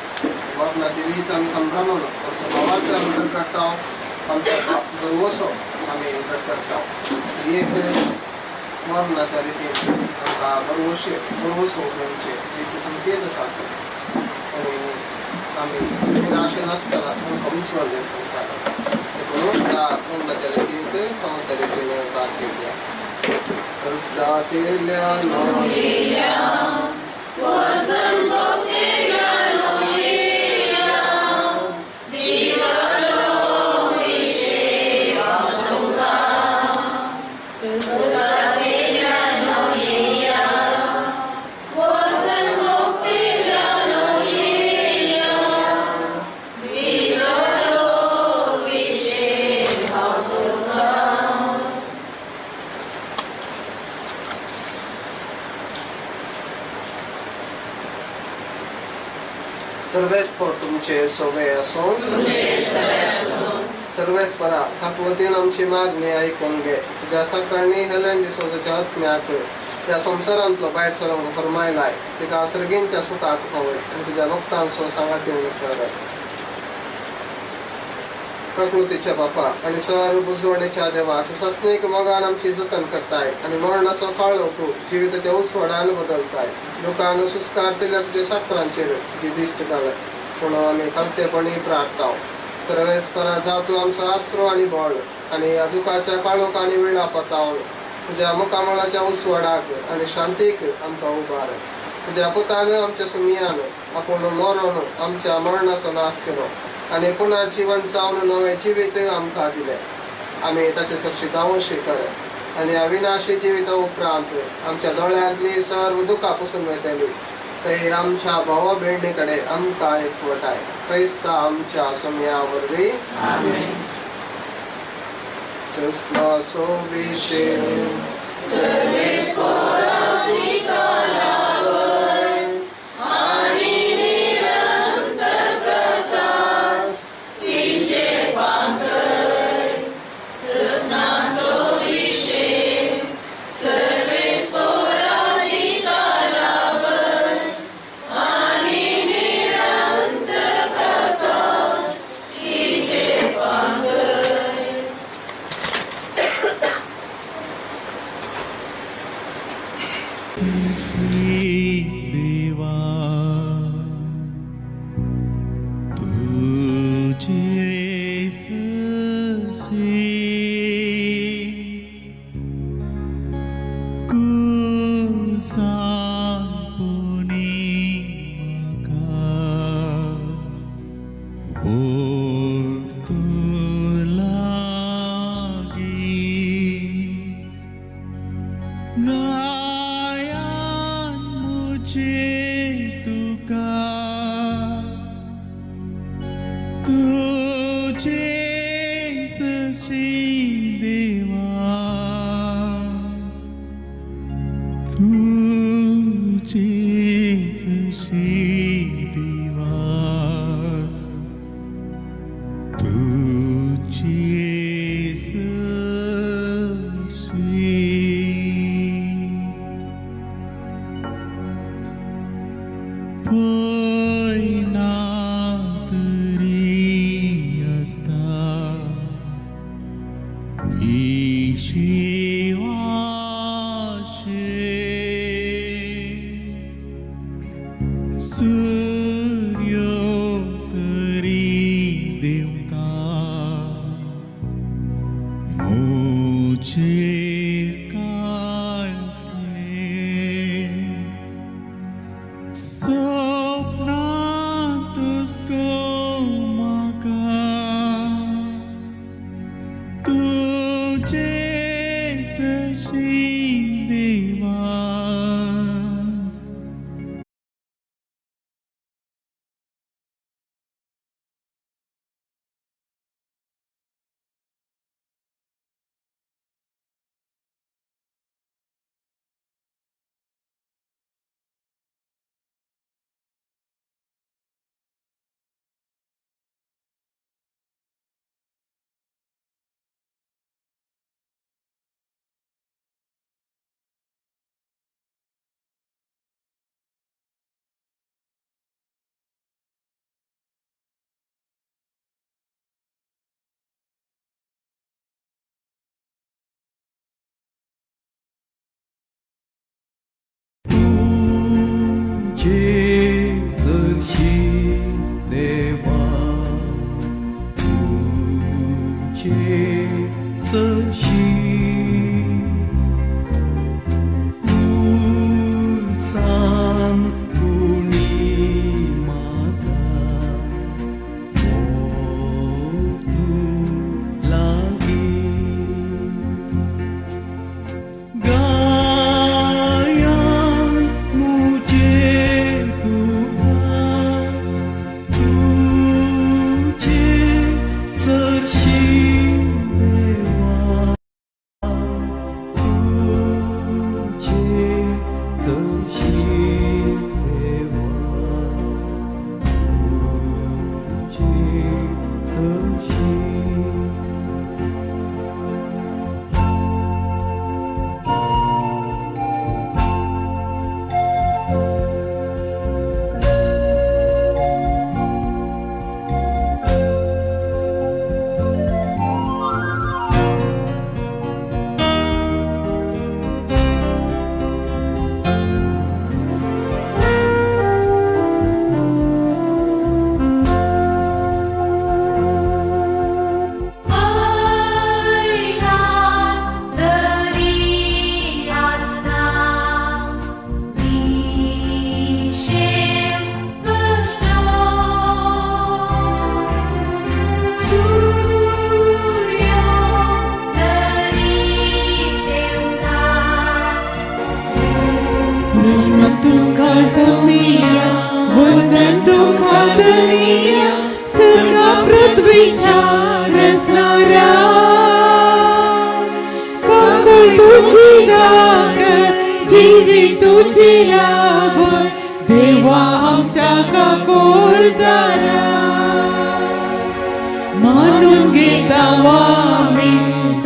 मरणाचे रीत आम्ही संभ्रमून आमच्या भावाचे आम्ही उदर करता आमच्या गर्वसो आम्ही उदर करता एक मरणाच्या रितीन आमकां गर्वसो घेवचे रीती संकेत आसात आणि आम्ही निराशे नसताना आमकां विश्वास देव सांगतात म्हणून त्या मरणाच्या रितीन हांव त्या रितीन बातल्या रस्त्यातल्या नोया सर्वेस्पर तुमचे सोवे असो सर्वेस्परा हाकवतीन आमची मागणी ऐकून घे तुझ्या सकाळनी हेलेन दिसोच्या आत्म्याक या संसारांतलो भायर सरोंक फरमायलाय तिका सर्गींच्या सुखाक हवय आणि तुझ्या भक्तांचो सांगातीन विचार प्रकृतीच्या बापा आणि सर्व बुजवणीच्या देवा तू सस्नीक मोगान आमची जतन करताय आणि मरणाचो काळो तू जिविताच्या उसवडान बदलताय लोकांना सुस्कारतेल्या तुझ्या सात्रांचेर तुझी दिश्ट घाल म्हणून आम्ही खालतेपणी प्रार्थाव सर्वेस्परा जाव तू आमचो आसरो आणि बळ आणि या दुखाच्या काळोख आणि विळापतावन तुझ्या मुखामळाच्या उसवडाक आणि शांतीक आमकां उबार तुझ्या पुतान आमच्या सुमियान आपण मरोन आमच्या मरणाचो नाश केलो आणि पुन्हा जीवन चावन नवे जिवीत आमकां दिले आम्ही ताचे सरशी गावशी कर आणि अविनाशी जिविता उपरांत आमच्या दोळ्यांतली सर्व दुखां पुसून वयतली थंय आमच्या भावा भयणी कडेन आमकां एकवटाय क्रिस्त आमच्या सुमया वरवीं आमेन. क्रिस्मसो विशे देवा तुझे ससे कुसापुनी का ओढतो लागी गायान मुझे तुका तुझे सशी देवा तुझे सशी देवा तुझे सशी Sopnatus ko maka वंदनीय सगळा पृथ्वीच्या रचणाऱ्या काकुळ तुझी दाग जीवी तुझी लाभ देवा आमच्या काकुळदारा मानून घेता आम्ही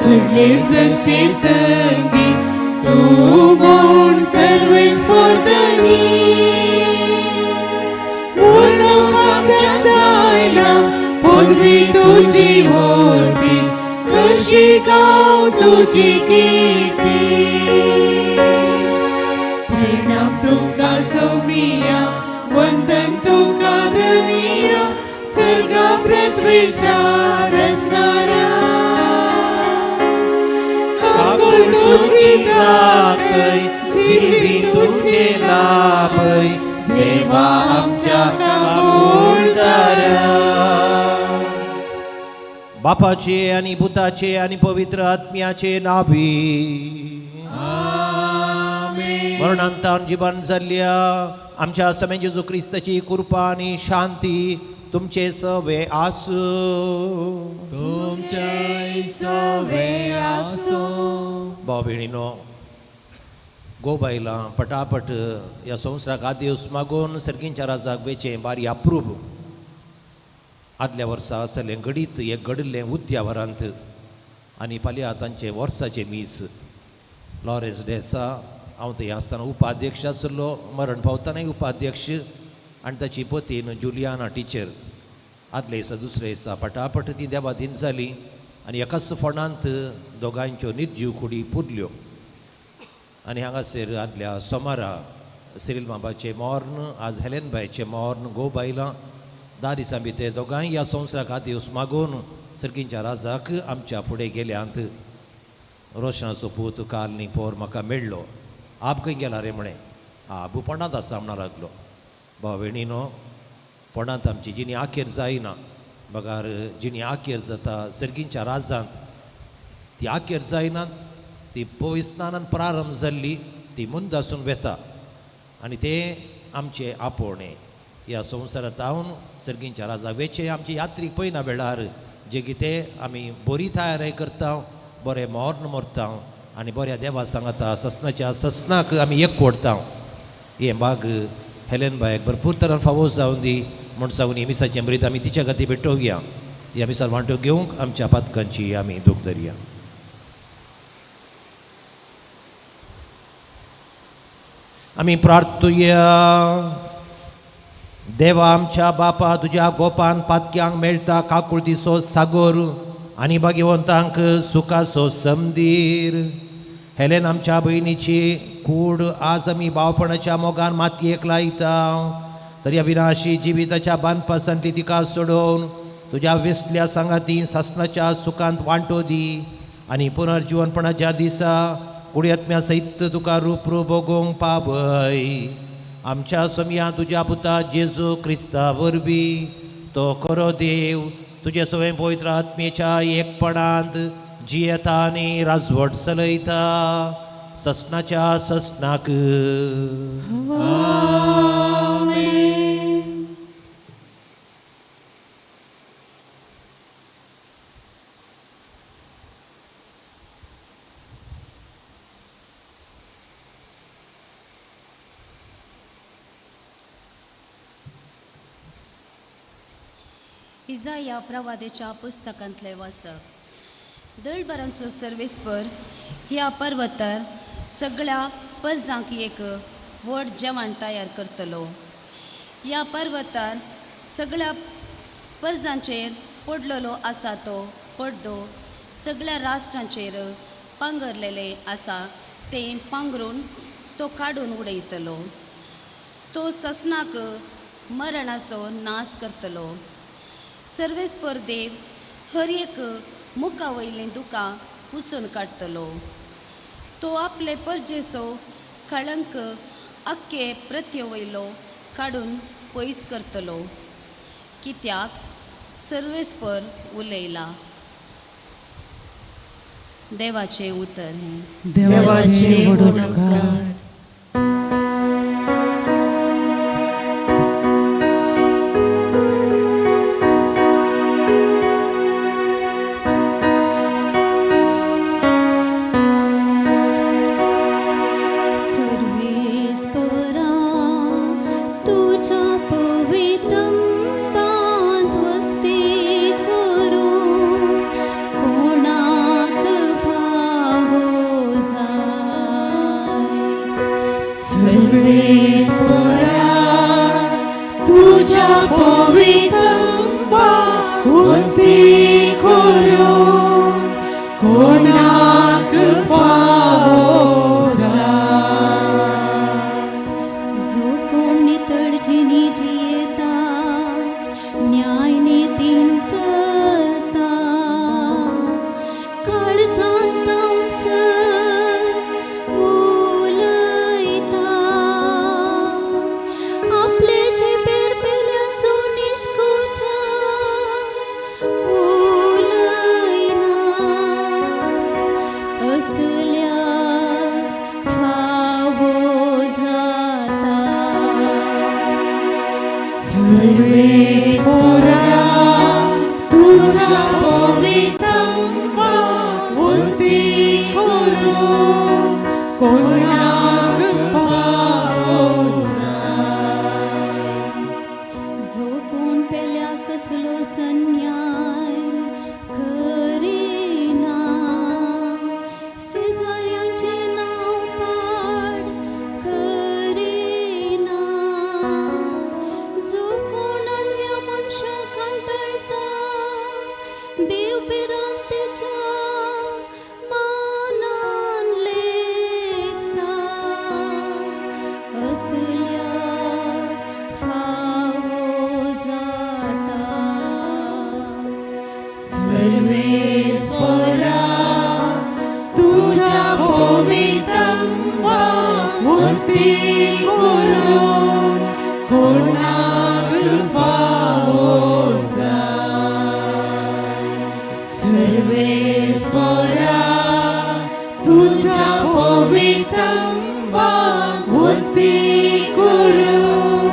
सगळे सृष्टी संगी तू मौन सर्व स्फोर्तनी आमच्या जायला पदवी तुझी होती कशी गाव तुझी कीर्ती प्रणाम तुका सौमिया वंदन तुका धनिय सगळा पृथ्वीच्या रचणाऱ्या काकुळ तुझी दाखय जीवी तुझे लाभय देवा आमच्या काकुळदारा बापाचे आणि भूताचे आणि पवित्र आत्म्याचे नाभी मरणांतान जीवन जाल्ल्या आमच्या समे जेजू क्रिस्ताची कृपा आणि शांती तुमचे सवे आसू तुमच्या सवे आसो भाव भयणीनो गोबायलां पटापट ह्या संवसाराक आदेस मागून सर्गींच्या राजाक वेचें बारी अप्रूप आदल्या वर्सा असलें घडीत हें घडलें उद्यावरांत आनी फाल्यां तांचे वर्साचे मीस लॉरेन्स डेसा हांव थंय आसतना उपाध्यक्ष आसलो मरण पावतानाय उपाध्यक्ष आनी ताची पतीन जुलियाना टिचर आदले दिसा दुसरे दिसा पटापट ती देवाधीन जाली आनी एकाच फोंडांत दोगांयच्यो निर्जीव कुडी पुरल्यो आनी हांगासर आदल्या सोमारा सिरील बाबाचें मोर्न आज हेलेनबायचें मोर्न गोबायलां 10 दिसां भितर दोगांय ह्या संवसाराक आदेस मागून सर्गींच्या राजाक आमच्या फुडें गेल्यांत रोशनाचो पूत काल न्ही पोर म्हाका मेळ्ळो आप खंय गेला रे म्हणे आबू पोंडांत आसा म्हणून लागलो भाव भयणीनो पोंडांत आमची जिणी आखेर जायना बगार जिणी आखेर जाता सर्गींच्या राजांत ती आखेर जायना ती पवित्र स्नानान प्रारंभ जाल्ली ती मुंद आसून वेता आनी ते आमचे आपोवणे ह्या संवसारांत हांव सर्गींच्या राजा वेचे आमचे यात्रीक पळयना वेळार जे कितें आमी बरी तयारी करता बरें मोर्न मोरता आनी बऱ्या देवा सांगता ससनाच्या ससनाक आमी एक कोडता हे बाग हेलेन बायक भरपूर तरान फावो जावन दी म्हूण सांगून ही मिसाचें मरीत आमी तिच्या खातीर भेटोवया ह्या मिसार वांटो घेवंक आमच्या पातकांची आमी दूख धरया आमी प्रार्थुया देवा आमच्या बापा तुज्या गोपान पातक्यांक मेळटा काकुळतीचो सागोर आनी भाग्यवंतांक सुखाचो समदीर हेलेन आमच्या भयणीची कूड आज आमी भावपणाच्या मोगान मातयेक लायता तर ह्या विनाशी जिविताच्या बांदपासांतली तिका सोडोवन तुज्या वेसल्या सांगाती सासणाच्या सुखांत वांटो दी आनी पुनर्जीवनपणाच्या दिसा कुडयात्म्या सहित तुका रूप भोगोवंक पावय आमच्या समया तुज्या पुता जेजू क्रिस्ता वरवीं तो खरो देव तुजे सवय पवित्र आत्मेच्या एकपणांत जियेता आनी राजवट चलयता ससनाच्या ससनाक इजाया प्रवादेच्या पुस्तकांतले वाचप दळबरांचो सर्वेस्पर ह्या पर्वतार सगळ्या परजांक एक व्हड जेवण तयार करतलो ह्या पर्वतार सगळ्या परजांचेर पडलेलो आसा तो पडदो सगळ्या राष्ट्रांचेर पांगरलेले आसा ते पांगरून तो काडून उडयतलो तो ससनाक मरणाचो नाश करतलो सर्वेस्पर देव हर एक मुखा वयलें दुकां पुसून काडटलो तो आपले परजेचो कळंक आख्खे प्रत्ये वयलो काडून पयस करतलो कित्याक सर्वेस्पर उलयला देवाचे उतर हें देवाचे वडोदकार करून कोणाक फावो जाय. जो कोण नितळजिणी जियेता न्याय नीतीन चलता काळजांत उंचर उलयता आपले जिबेर पेल्यासून निश्कोचा उलयना असल्यार फावो जाता. सर्वेस्परा तुझ्या पवित्रंबाक वस्ती करून कोणाक फावो जाय. जो कोण पेल्या कसलो संन्याय करिना शेजाऱ्याचे नाव पाड करिना जो कोण अन्य मनशा कंटाळता देव पिरांतेच्या मानान लेखता असल्यार फावो जाता. सर्वेस्परा तुझ्या पवित्रंबाक वस्ती करून कोणाक फावो जाय. सर्वेस्परा तुझ्या पवित्रंबाक वस्ती करून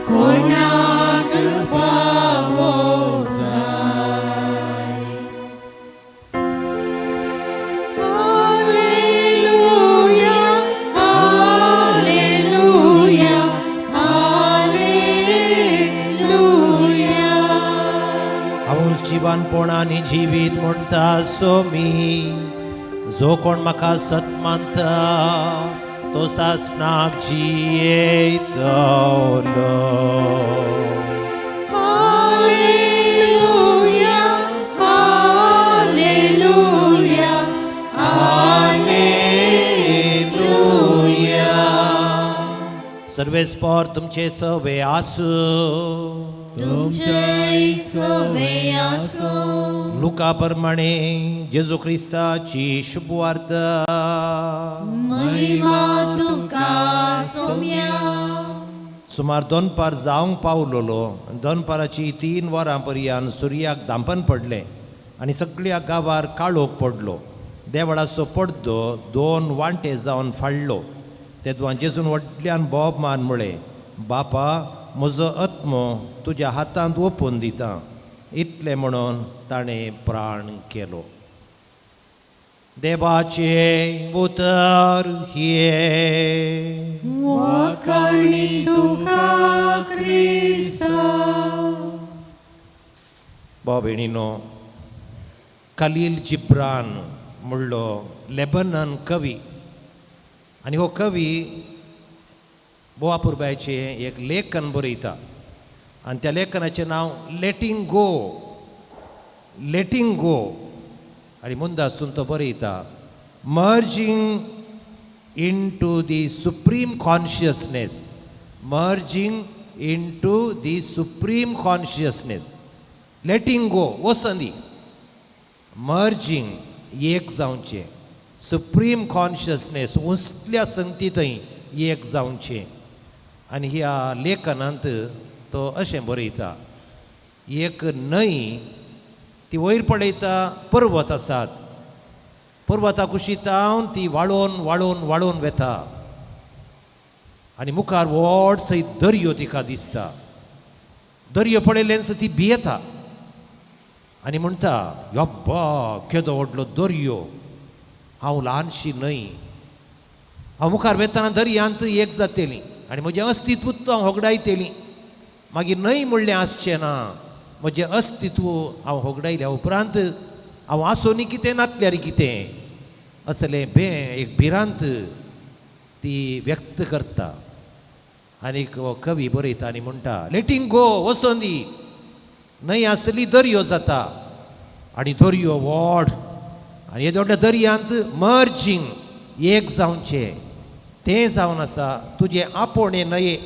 कोणाक फावो जाय. Hallelujah hallelujah hallelujah. हांव जिवानपणांनी जिवीत म्हणटा सो मी जो कोण म्हाका सत मानता तो सासणाक जियेतलो. Hallelujah hallelujah hallelujah. सर्वेस्पर तुमचे सवे आसू तुमचे सवे आसो. लुका प्रमाणे जेजू ख्रिस्ताची शुभवार्त. महिमा तुका सोम्या. सुमार दनपार जावंक पावलोलो. दनपाराची 3 वरां पर्यंत सुर्याक धांपण पडलें आनी सगळ्या गांवार काळोख पडलो. देवळाचो पडदो 2 वांटे जावन फाडलो. तेदुआं जेजून व्हडल्यान बोब मान म्हळें, बापा म्हजो आत्मो तुज्या हातांत ओपून दिता. इतलें म्हणून ताणें प्राण केलो. देवाचे उतर हे. वाखाणी तुका क्रिस्ता. भाव भयणीनो, खलील जिब्रान म्हणलो लेबनन कवी. आनी हो कवी बोवापुरबायचे एक लेखन बरयता आनी त्या लेखनाचें नांव लेटिंग गो. लेटिंग गो. आनी मुंदासून तो बरयता merging into the supreme consciousness. Merging into the supreme consciousness. Letting go. वसंदी. Merging एक जावचें. सुप्रीम कॉन्शियसनेस उसल्या संगती थंय एक जावचें. आनी ह्या लेखनांत तो अशें बरयता, एक न्हंय ती वयर पळयता पर्वत आसात. पर्वता कुशीतावन ती वाळोवन वाळोवन वाळोवन वेता आनी मुखार व्हडसो दर्यो तिका दिसता. दर्यो पळयलेंच ती भियेता आनी म्हणटा, यब्बा केदो व्हडलो दर्यो, हांव ल्हानशी न्हय. हांव मुखार वेताना दर्यांत एक जातेली आनी म्हजें अस्तित्व हांव होगडायतेली. मागीर न्हय म्हणलें आसचें ना. म्हजें अस्तित्व हांव होगडायल्या उपरांत हांव आसोनी कितें नातल्यार कितें असलें एक भिरांत ती व्यक्त करता. आनीक कवी बरयता आनी म्हणटा, लेटिंग गो वसोंदी. न्हय आसली दर्यो जाता आनी दर्यो व्हड आनी येदे व्हडल्या दर्यांत मर्जींग एक जावचे तें जावन आसा तुजे आपोणे न्हये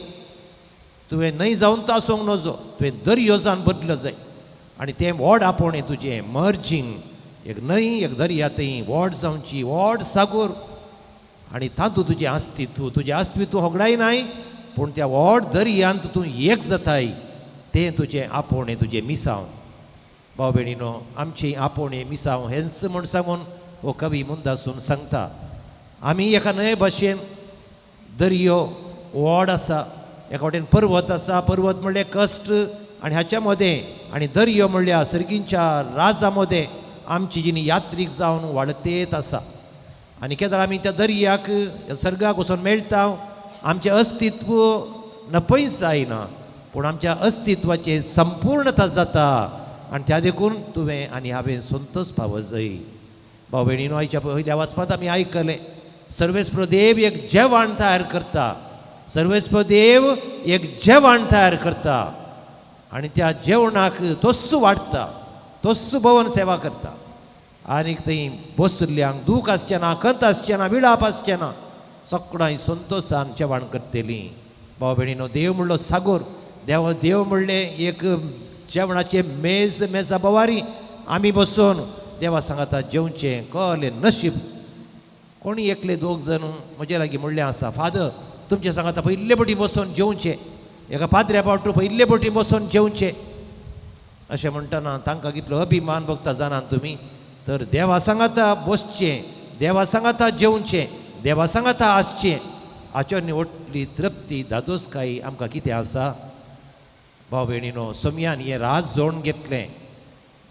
तुवें न्हय जावन तो आसूंक नजो तुवें दर्यो जावन बदलो जाय आनी तें व्हड आपोणे तुजें मर्जींग एक न्हय एक दर्या थंय व्हड जावची व्हड सागोर आनी तातूंत तुजें अस्तित्व होगडाय नाय पूण त्या व्हड दर्यांत तूं एक जाताय तें तुजें आपोणे तुजें मिसांव भाव भयणीनो आमची आपोणे मिसांव हेंच म्हूण सांगून हो कवी मुंदासून सांगता आमी एका नवे भाशेन दर्यो व्हड आसा एका वटेन पर्वत आसा पर्वत म्हणल्यार कश्ट आनी हाच्या मदें आनी दर्यो म्हणल्यार सर्गींच्या राजा मदें आमची जिणी यात्रीक जावन वाडतेत आसा आनी केदार आमी त्या दर्याक सर्गाक वचून मेळटा आमचें अस्तित्व नपयस जायना पूण आमच्या अस्तित्वाचें संपूर्णता जाता आनी त्या देखून तुवें आनी हांवें संतोश पावो जाय भाव भयणीनो आयच्या पयल्या वाचपांत आमी आयकलें सर्वेस्पर देव एक जेवण तयार करता सर्वेस्पर देव एक जेवण तयार करता आनी त्या जेवणाक तोस्सू वाडटा तोस्सू भवन सेवा करता आनीक थंय बसल्ल्यांक दूख आसचें ना खंत आसचें ना विडाप आसचें ना सगळां संतोशान जेवण करतलीं भाव भयणीनो देव म्हणलो सागोर देव म्हणलें एक जेवणाचे मेजा बोवारी आमी बसून देवा सांगता जेवचें कळ्ळें नशीब कोणी एकले दोग जण म्हजे लागीं म्हणलें आसा फादर तुमचें सांगता पयले बटी बसून जेवचें एका पाद्र्या पावटू पयले बटी बसून जेवचें अशें म्हणटना तांकां कितलो अभिमान भोगता जाणात तुमी तर देवा सांगता बसचें देवा सांगता जेवचें देवा सांगता आसचें हाच्यो व्हडली तृप्ती धादोसकाय आमकां कितें आसा भाव भयणीनो सोमयान हें राज जोडून घेतलें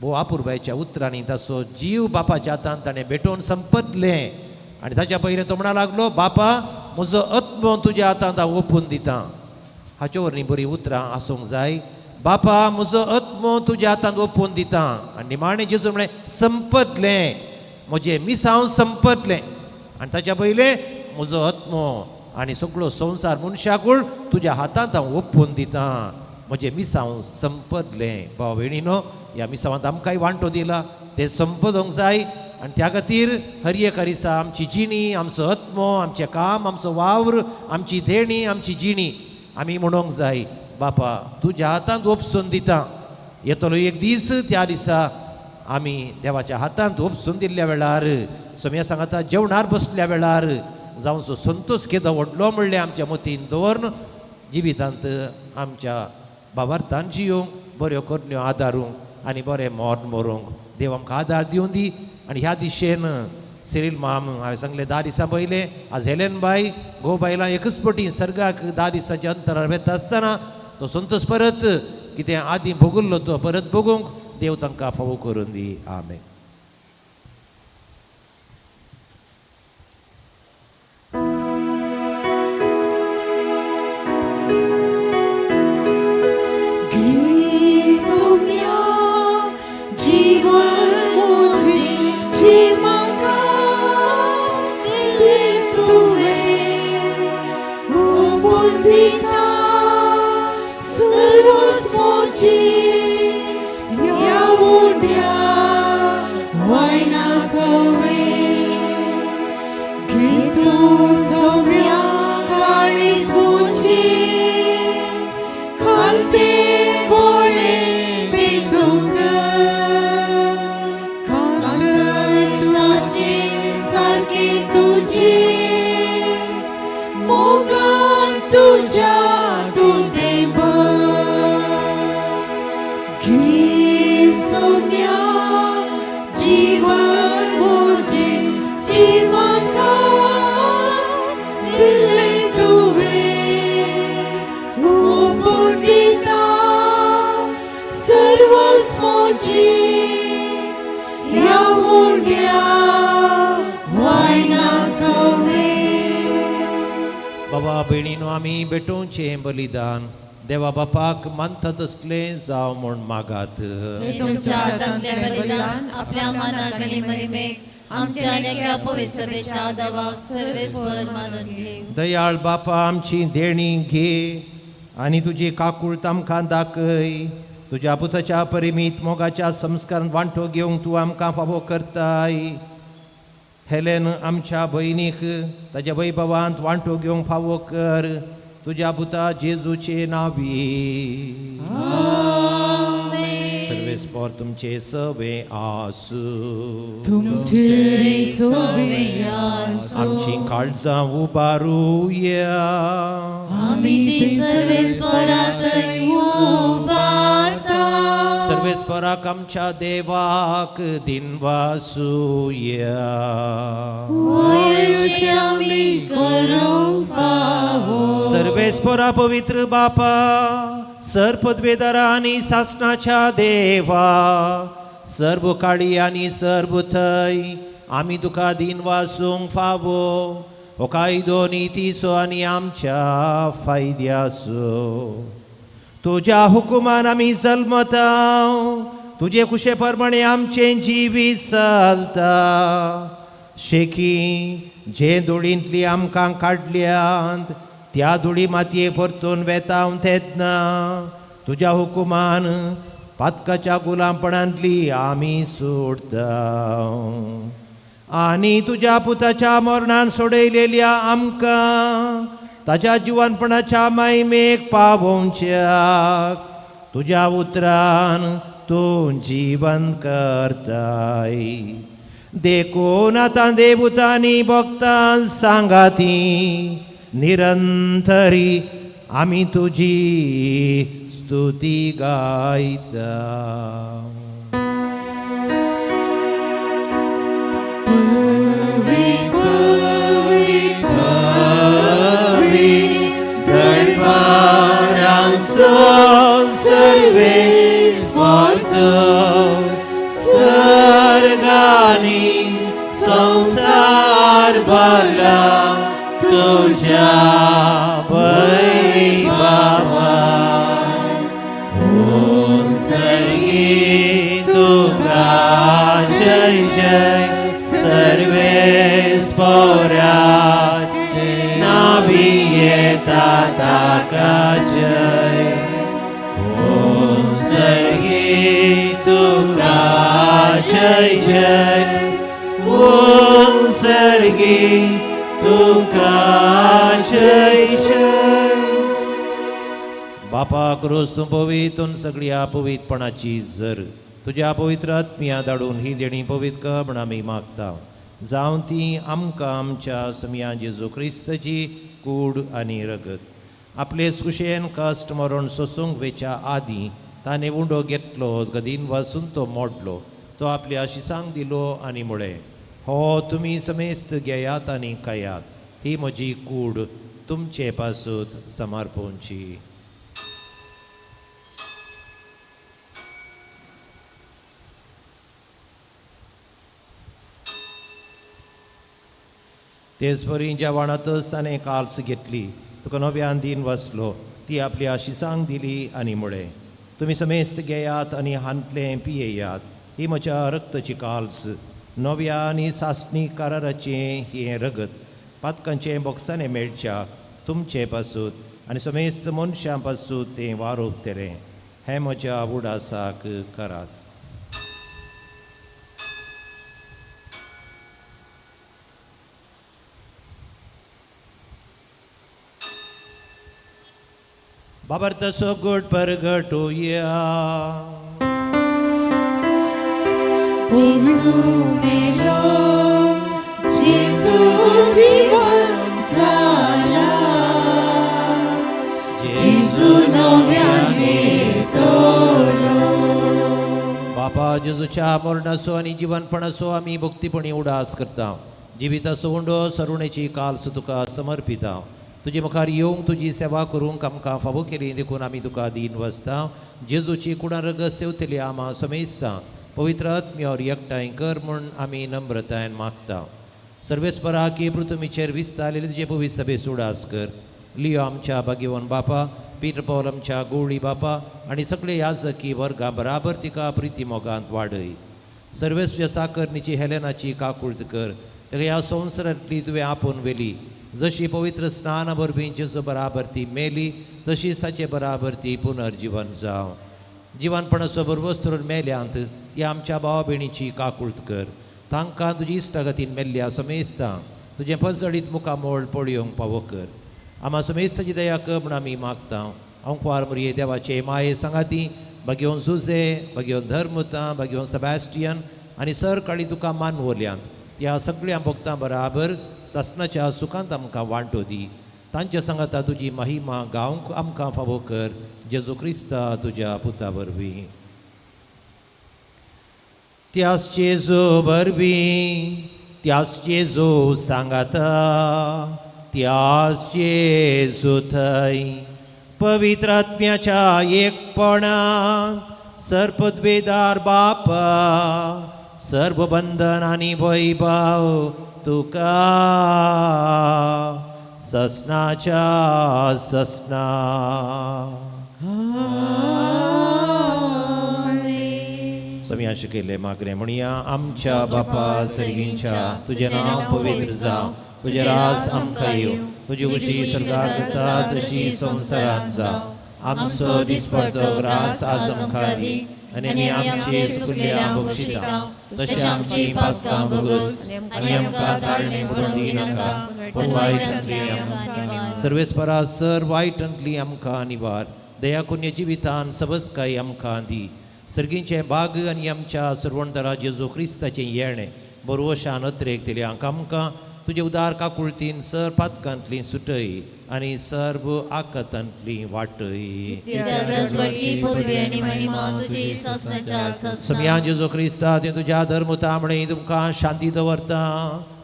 भोव आपुरबायच्या उतरांनी ताचो जीव बापाच्या हातांत ताणें भेटोवन संपतलें आनी ताच्या पयलीं तो म्हणा लागलो बापा म्हजो आत्मो तुज्या हातांत हांव ओपून दितां हाचे वरवीं बरीं उतरां आसूंक जाय बापा म्हजो आत्मो तुज्या हातांत ओपून दितां आनी निमाणें जेजू म्हळें संपतलें म्हजें मिसांव संपतलें आनी ताच्या पयलें म्हजो आत्मो आनी सगळो संवसार मनशाकूळ तुज्या हातांत हांव ओपून दितां म्हजें मिसांव संपतलें भाव भयणीनो ह्या मिसांवांत आमकांय वांटो दिला तें संपदोंक जाय आनी त्या खातीर हर एक दिसा आमची जिणी आमचो आत्मो आमचें काम आमचो वावर आमची देणी आमची जिणी आमी म्हणूंक जाय बापा तुज्या हातांत ओपसून दितां येतलो एक दीस त्या दिसा आमी देवाच्या हातांत ओपसून दिल्ल्या वेळार सोम्या सांगता जेवणार बसल्या वेळार जावचो संतोश केदो व्हडलो म्हणलें आमच्या मतीन दवरून जिवितांत आमच्या भावार्थान जियोंक बऱ्यो करण्यो आदारूंक आनी बरें मोर मरूंक देव आमकां आदार दिवन दी आनी ह्या दिशेन सिरील माम हांवें सांगलें 10 दिसां पयलें आज हेलेन बाय घोव बायलां एकच पटी सर्गाक 10 दिसांच्या अंतरार वेता आसतना तो संतोश परत कितें आदीं भोगुल्लो तो परत भोगूंक देव तांकां फावो करून दी आमेन. बाबा भयणीनो आमी भेटोवचें बलिदान देवा बापाक मानता तसलें जाव म्हूण मागात. तुमच्या हातांतलें बलिदान आपल्या मनाक आनी महिमेक आमच्या नेक्या पवित्र सभेच्या आदावाक सर्वेस्वर मानून घे. दयाळ बापा आमची देणी घे आनी तुजी काकूळट आमकां दाखय तुज्या पुताच्या परिमीत मोगाच्या संस्कारांत वांटो घेवंक तूं आमकां फावो करताय. हेलेन आमच्या भयणीक ताच्या वैभवांत वांटो घेवंक फावो कर. तुज्या पुता जेजूचे नांवी. सर्वेस्पर तुमचे सवे आसू. तुमचे सोवे आसू. आमची काळजां उबारूया. आमी ती सर्वेस्परांत उबारता. सर्वेस्पराक आमच्या देवाक दिनवासूया. वयशी आमी करूंक फावो. सर्वेस्परा पवित्र बापा, सर्पद्वेदारा आनी सासणाच्या देवा, सर्व काळी आनी सर्व थंय आमी तुका दिन वासूंक फावो. हो कायदो नितीचो आनी आमच्या फायद्याचो. तुज्या हुकुमान आमी जल्मता. तुजे कुशे प्रमाणे आमचे जिवीत चलता. शेकी जे धुळींतली आमकां काडल्यात त्या धुळी मातये परतून वेताव तेन्ना तुज्या हुकुमान पातकाच्या गुलामपणांतली आमी सोडता. आनी तुज्या पुताच्या मरणान सोडयलेल्या आमकां ताच्या जिवनपणाच्या महिमेक पावोवच्याक तुज्या उतरान तूं जीवन करताय. देखून आतां देवतांनी भक्तां सांगाती निरंतरी आमी तुजी स्तुती गायता. स्वर्गानी संसार भरला तुझ्या वैभवान. सर्गी तुका जय जय. सर्वेस्पराचे नावी येता ताका जय. सर्गी तुका जय जय. सर्गी तुका जय जय. बापा क्रोस तूं पवितून सगळी अपवित्रपणाची झर तुज्या पवित्र आत्म्या धाडून ही देणी पवित्र कर म्हण आमी मागता. जावं ती आमकां आमच्या समिया जेजू क्रिस्ताची कूड आनी रगत आपलेच कुशेन कश्ट मरण सोसूंक वेच्या आदीं ताणें उंडो घेतलो. गदीन वासून तो मोडलो. तो आपल्या आशिसांक दिलो आनी म्हळें, हो तुमी समेस्त घेयात आनी खायात. ही म्हजी कूड तुमचे पासून समर्पोवची. तेच परी जेवणातच ताणें काल्स घेतली. तुका नव्यान दिन वसलो. ती आपल्या आशिसांक दिली आनी म्हळें, तुमी समेस्त घेयात आनी हांतलें पियेयात. ही म्हज्या रक्ताची काल्स नव्या आनी सासणी कराराचें हें रगत पातकांचें बोक्सांनी मेळच्या तुमचे पासून आनी समेस्त मनशां पासून तें वारोपतलें. हें म्हज्या उडासाक करात. बाबर तसो गोड परगटुया. जेजू मेलो, जेजू जीवन जाला. जेजू नव्याने येतलो. बापा जेजूच्या मरणाचो आनी जिवनपणाचो आमी भक्तीपणी उडास करता. जिविताचो उंडो सरुणेची काल्स तुका समर्पिता. तुजे मुखार येवंक तुजी सेवा करूंक आमकां फावो केली देखून आमी तुका दिन वसता. जेजूची कुणां रगत सेवतली आमा समेस्ता. पवित्र आत्म्यावर एकठांय कर म्हूण आमी नम्रतायेन मागता. सर्वेस्परा की पृथ्वीचेर विस्तारलेले तुजे पवित्र सभे सुडास कर. लियो आमच्या भाग्यवान बापा, पीटर पौल आमच्या गवळी बापा आनी सगळे याजकी वर्गां बराबर तिका प्रिती मोगांत वाडय. सर्वेस्व साकरणीची हेलेनाची काकुळट कर. तेका ह्या संवसारांतली तुवें आपोवन वेली. जशी पवित्र स्नाना वरवीं जेजू बराबर ती मेली तशीच ताचे बराबर ती पुनर्जीवन जावं. जिवनपणाचो बरोबर मेल्यांत ह्या आमच्या भावा भयणीची काकुळट कर. तांकां तुजी इश्टागतीन मेल्ल्या समेस्तां तुजें फजळीत मुखामोळ पळयोवंक फावो कर. आम्हा समेस्ताची दया कर म्हूण आमी मागता. अंकवार मुरये देवाचे माये सांगाती भगयोन झुजे, भगयोन धर्मता, भगयोन सबॅस्टियन आनी सर काळी तुका मानवल्यांत त्या सगळ्या भक्तां बराबर ससनाच्या सुखांत आमकां वांटो दी. तांच्या सांगाता तुजी महिमा गावंक आमकां फावो कर. जेजू क्रिस्ता तुज्या पुता वरवीं. त्याच जेजू वरवीं, त्याच जेजू सांगाता, त्याच जेजू थंय पवित्र आत्म्याच्या एकपणांत सर्पद्वेदार बापा सर्व बंधन आनी वैभव तुका ससनाच्या ससना. समिया शिकयले मागणे म्हणया आमच्या बापा सर्गींच्या तुझें नांव पवित्र जावं, तुजें राज आमकां येवं, तुजी उशी स्वर्गांत जाता तशी संवसारांत जावं. आमचो दिसपडटो रास आज आमकां दी आनी आमचे चुकलेल्यांक बक्षिता तशें आमची पातकां बगस आनी आमकां ताळणे पडूंक दिनाका पूण वायटांतली आमकां निवार. सर्वेस्परा सर वायटांतली आमकां निवार. दया करून जिवितान सबस्काय आमकां दी. सर्गींचे भाग आनी आमच्या सर्वणतरा जेजू क्रिस्ताचें येणें बरोवशान अत्रेक तेल्यांक आमकां तुजे उदार काकुळतीन सर पातकांतली सुटय आनी सर्व आकतांतली वाटय. सगळ्या जेजू क्रिस्ता ते तुज्या धर्मता म्हणून तुमकां शांती दवरता.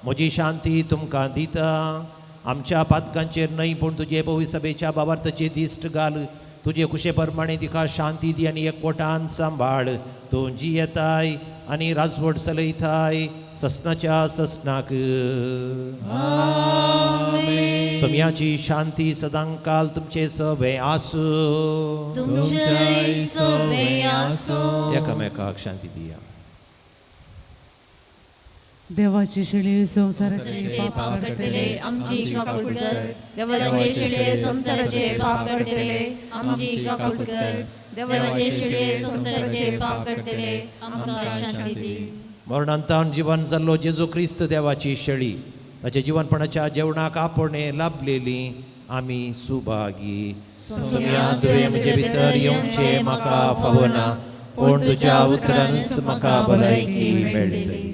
म्हजी शांती तुमकां दिता. आमच्या पातकांचेर न्हय पूण तुजे पवित्र सभेच्या बाबार्थाचेर दिश्ट घाल. तुजे कुशे प्रमाणे तिका शांती दी आनी एकवटान सांबाळ. तूं जी येताय आनी राजवट चलयताय ससनाच्या ससनाक. समियाची शांती सदां काल तुमचे सवे आसूं. एकामेकाक शांती दिया. देवाची शिळे संसाराचे पाप काडटले आमची काकुळट कर. देवाचे शिळे संसाराचे पाप काडटले आमची काकुळट कर. देवाचे शिळे संसाराचे पाप काडटले आमकां शांती दी. मरणांतान जीवन जाल्लो जेजू क्रिस्त देवाची शेळी ताच्या जीवनपणाच्या जेवणाक आपणे लाभलेली आमी सुभागी. तुवें म्हजे भितर येवचे म्हाका फावना पूण तुज्या उतरांच म्हाका भलायकी मेळटली.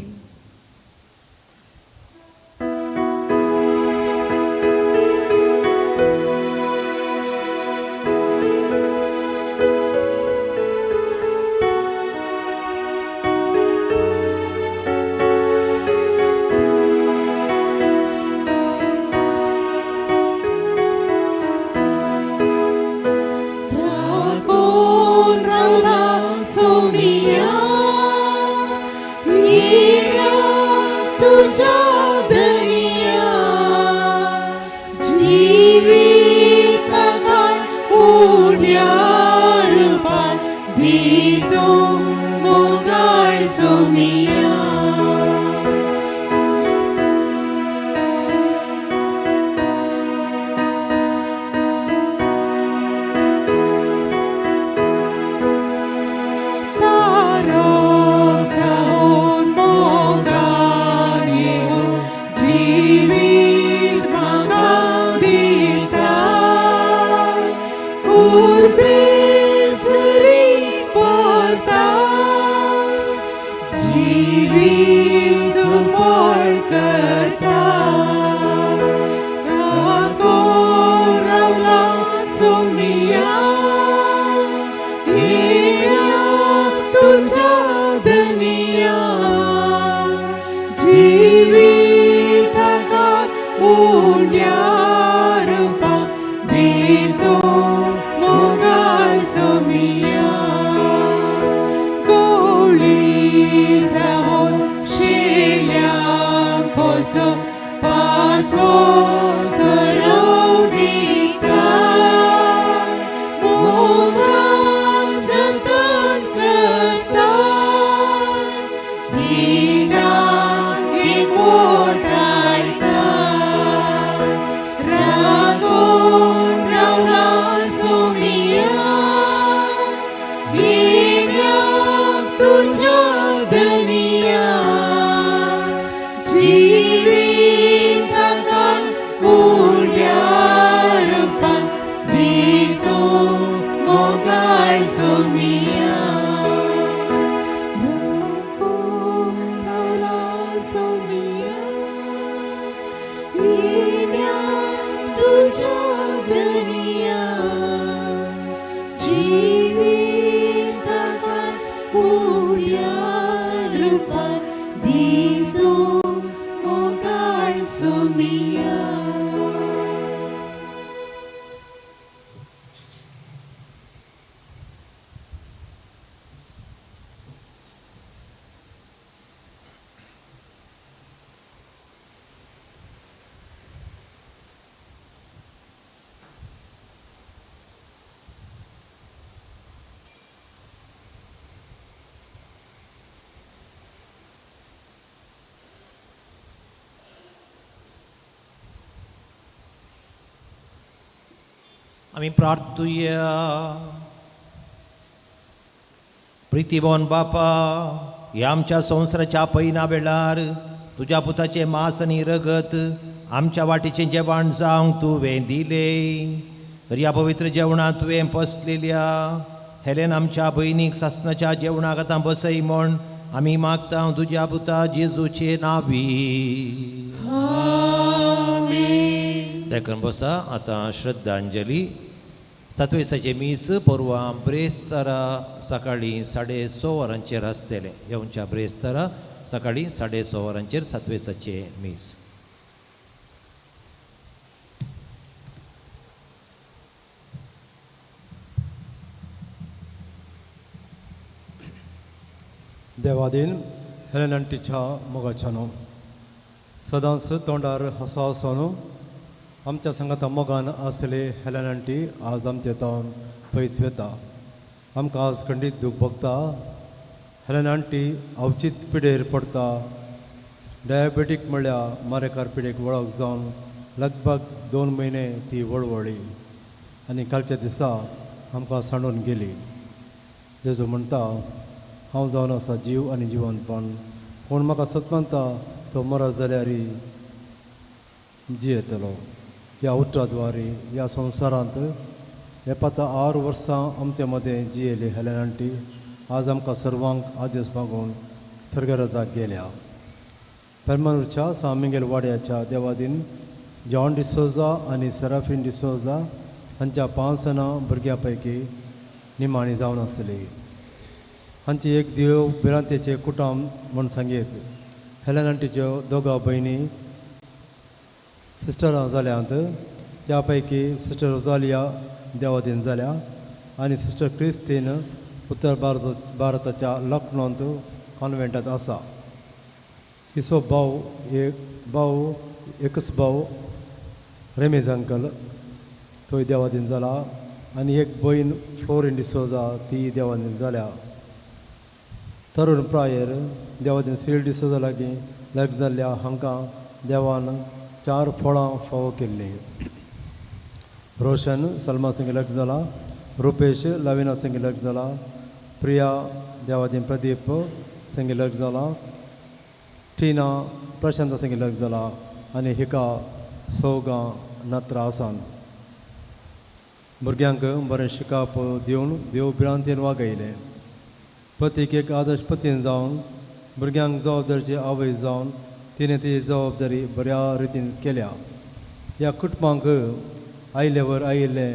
She दिवपार दितो मोगाळ सोमिया. आम्ही प्रार्थूया. प्रितीबोन बापा, ह्या आमच्या संवसाराच्या पैना वेळार तुझ्या पुताचे मांस आनी रगत आमच्या वाटेचें जेवण जावंक तुवें दिलें. तर ह्या पवित्र जेवणांत तुवें पसलेल्या हेलेन आमच्या भयणीक सासणाच्या जेवणाक आतां बसय म्हण आमी मागता तुज्या पुता जेजूचे नांवी. देखून बसा. आतां श्रद्धांजली. 7 दिसाचे मीस परवां ब्रेस्तारा सकाळीं 6:30 वरांचेर आसतलें. येवच्या ब्रेस्तारा सकाळीं 6:30 वरांचेर 7 दिसाचे मीस. देवादीन हेलेनांटीच्या मोगाच्यानो सदांच तोंडार हसो आसोन आमच्या संगता मोगान आसले हेलेनांटी आज आमचे तावन पयस वेता. आमकां आज खंडीत दूख भोगता. हेलेनांटी अवचित पिडेर पडटा. डायबेटीक म्हणल्यार मारेकार पिडेक वळख जावन लगभग 2 म्हयने ती वळवळी आनी कालच्या दिसा आमकां सांडून गेली. जेजू म्हणटा, हांव जावन आसा जीव आनी जिवंतपण. कोण म्हाका सतमंता तो मरत जाल्यार जियेतलो. ह्या उठ्राद्वारे ह्या संवसारांत हे पाता 6 वर्सां आमचे मदें जियेली हेलेनांटी आज आमकां सर्वांक आदेश मागून सर्गराजाक गेल्या. पेरमानूरच्या सामिंगेल वाड्याच्या देवादीन जॉन डिसोजा आनी सेराफीन डिसोजा हांच्या 5 जाणां भुरग्यां पैकी निमाणी जावन आसली. हांची एक देव बिरांतेचे कुटुंब म्हूण सांगीत. हेलेनांटीच्यो 2 भयणी सिस्टरां जाल्यांत. त्या पैकी सिस्टर रोजालिया देवादीन जाल्या आनी सिस्टर क्रिस्तीन उत्तर भारताच्या लखनौंत कॉन्वेंटांत आसा. हिचो एकच भाव रेमेज अंकल थंय देवादीन जाला आनी एक भयण फ्लोरिन डिसोजा ती देवादीन जाल्या. तरुण प्रायर देवादीन सिरील डिसोजा लागीं लग्न जाल्ल्या हांकां देवान 4 फळां फावो केल्लीं. रोशन सलमा सिंग लग्न जाला. रुपेश लविना सिंग लग्न जाला. प्रिया देवादीन प्रदीप सिंग लग्न जाला. टीना प्रशांत सिंग लग्न जाला आनी हिका सौगां नत्रा आसान. भुरग्यांक बरें शिकाप दिवन देव बिरांतेन वागयलें. पतीक एक आदर्श पतीन जावन भुरग्यांक जबाबदारीची आवय जावन तिणें ती जबाबदारी बऱ्या रितीन केल्या. ह्या कुटुंबांक आयिल्ल्यावर आयिल्लें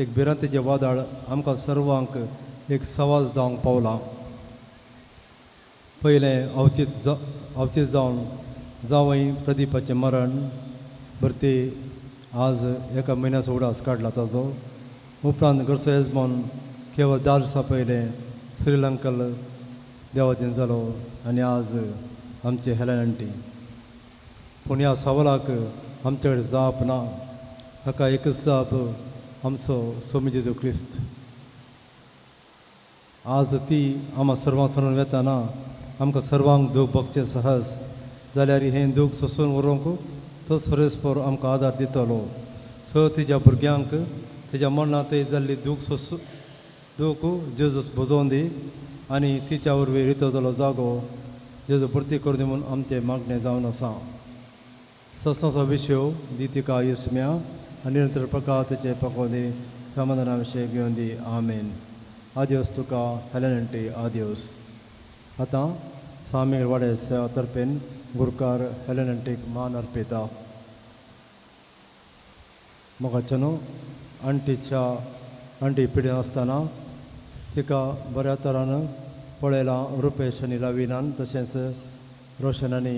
एक भिरांतेचें वादळ आमकां सर्वांक एक सवाल जावंक पावलां. पयलें अवचीत जावन जावय प्रदीपाचें मरण. भरती आज एका म्हयन्याचो उडास काडला ताजो. उपरांत घरचो येजमान केवळ 10 दिसां पयलें श्रीलंकल देवादीन जालो आनी आज आमचे हेलेनांटी. पूण ह्या सवालाक आमचे कडेन जाप ना. हाका एकच जाप आमचो स्वामी जेजू क्रिस्त. आज ती आम्हा सर्वांक थरून वेताना आमकां सर्वांक दूख भोगचें सहज जाल्यार हें दूख सोंसून व्हरूंक तो सरेस्पर आमकां आदार दितलो. तिच्या भुरग्यांक तेज्या मरणांत जाल्ली दूख जेजू बुजोवन दी आनी तिच्या वरवीं रितो जालो जागो जेजू भरती करूं दी म्हूण आमचें मागणें जावन आसा. सत्सांचो विशय दी तिका युस्म्या आनी निरंतर प्रकाराचे पकोवंदी समाधाना विशय घेवन दी. आमेन. आदिवस तुका हेलेनांटी आदिवस. आतां सामील वाड्याच्या तर्फेन गुरकार हेलेनांटीक मान अर्पिता. मोगाच्यानो आंटी पिडेन आसतना तिका बऱ्या तरान पळयलां रुपेश आनी रविनान तशेंच रोशन आनी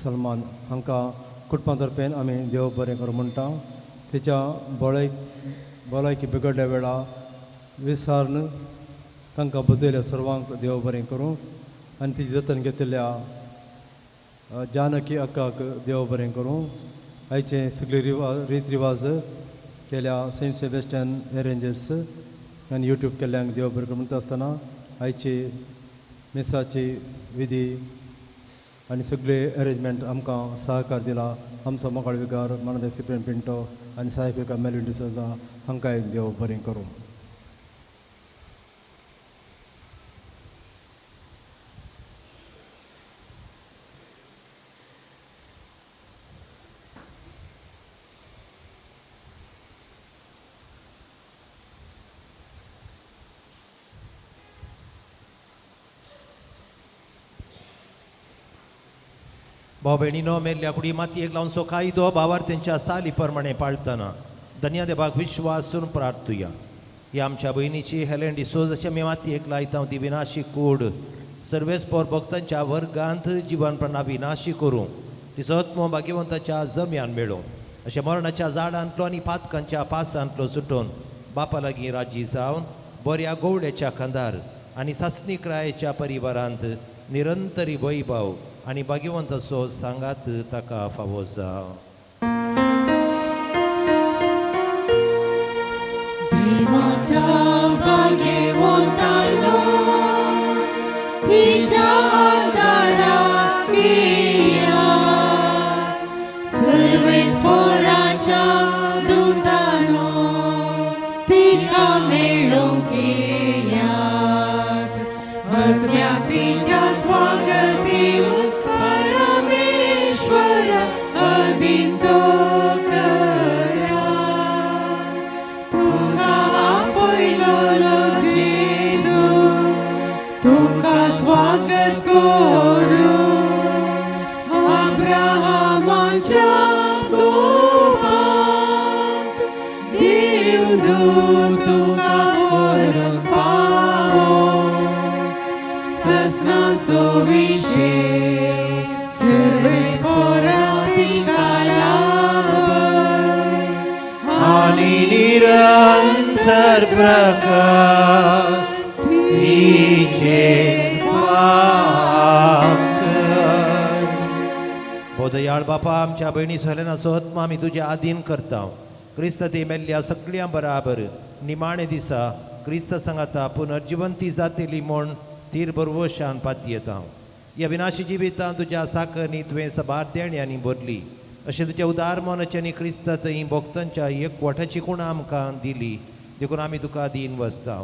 सलमान हांकां कुटुंबा तर्फेन आमी देव बरें करूं म्हणटा. तिच्या भलायकी बिगडल्या वेळा विसरून तांकां बजयल्या सर्वांक देव बरें करूं. आनी तिची जतन घेतिल्ल्या जानकी अक्काक देव बरें करूं. आयचे सगळे रीत रिवाज केल्या सेंट सेबेस्टियन एरेंजर्स आनी यूट्यूब केल्ल्यांक देव बरें करूं म्हणटा आसतना आयची मिसाची विधी आनी सगळे अरेंजमेंट आमकां सहकार दिला. आमचो मोगाळ विकार मानदेव सिप्रियन पिंटो आनी साहेबिका मेलिन डिसोजा हांकांय देव बरें करूं. भाव भयणीनो, मेल्ल्या कुडी मातयेक लावन सो कायदो भावार त्यांच्या साली प्रमाणे पाळतना धन्या देवाक विश्वासून प्रार्थुया. ह्या आमच्या बहिणीची हेलेन डिसोजाचे मी मातयेक लायता ती विनाशी कूड सर्वेस्पोर भक्तांच्या वर्गांत जीवन प्रणां विनाशी करूं तिचो आत्मो भाग्यवंताच्या जम्यान मेळो अशें मरणाच्या झाडांतलो आनी पातकांच्या पासांतलो सुटोवन बापा लागीं राजी जावन बऱ्या गवड्याच्या खांदार आनी सासणीक्रायेच्या परिवारांत निरंतरी वैभव आनी भाग्यवंत असो सांगात ताका फावो जावं. देवाच्या भाग्यवंतानो तिच्या आदाराक येया. सर्वेस्पराच्या दुतानो तिका मेळोंक येयात. अज्ञातीच्या स्वागती परमेश्वर अदिंतो करा. तुका आपयलो जेजू तुका स्वागत करू. अब्राहमाच्या गोपांत देवदूत तुका व्हरून पावो. ससनाचो विशेष सर्वेस्परा तिका लाभय. आनी निरंतर प्रकाश तिचेर वाकर. बोधयाळ बापा, आमच्या बहिणी हेलेनाचो आत्मा आमी तुज्या आधीन करता. क्रिस्त ती मेल्ल्या सगळ्यां बराबर निमाणे दिसा क्रिस्त सांगाता पुनर्जिवंती जातेली म्हूण तीर बरवशान पाती येता. ह्या विनाशी जिवितांत तुज्या साकरनी तुवें सबार देण्यांनी भरली. अशें तुज्या उदार मोनाच्यांनी क्रिस्त थंय भक्तांच्या एकवटाची खूण आमकां दिली देखून आमी तुका दीन वचता.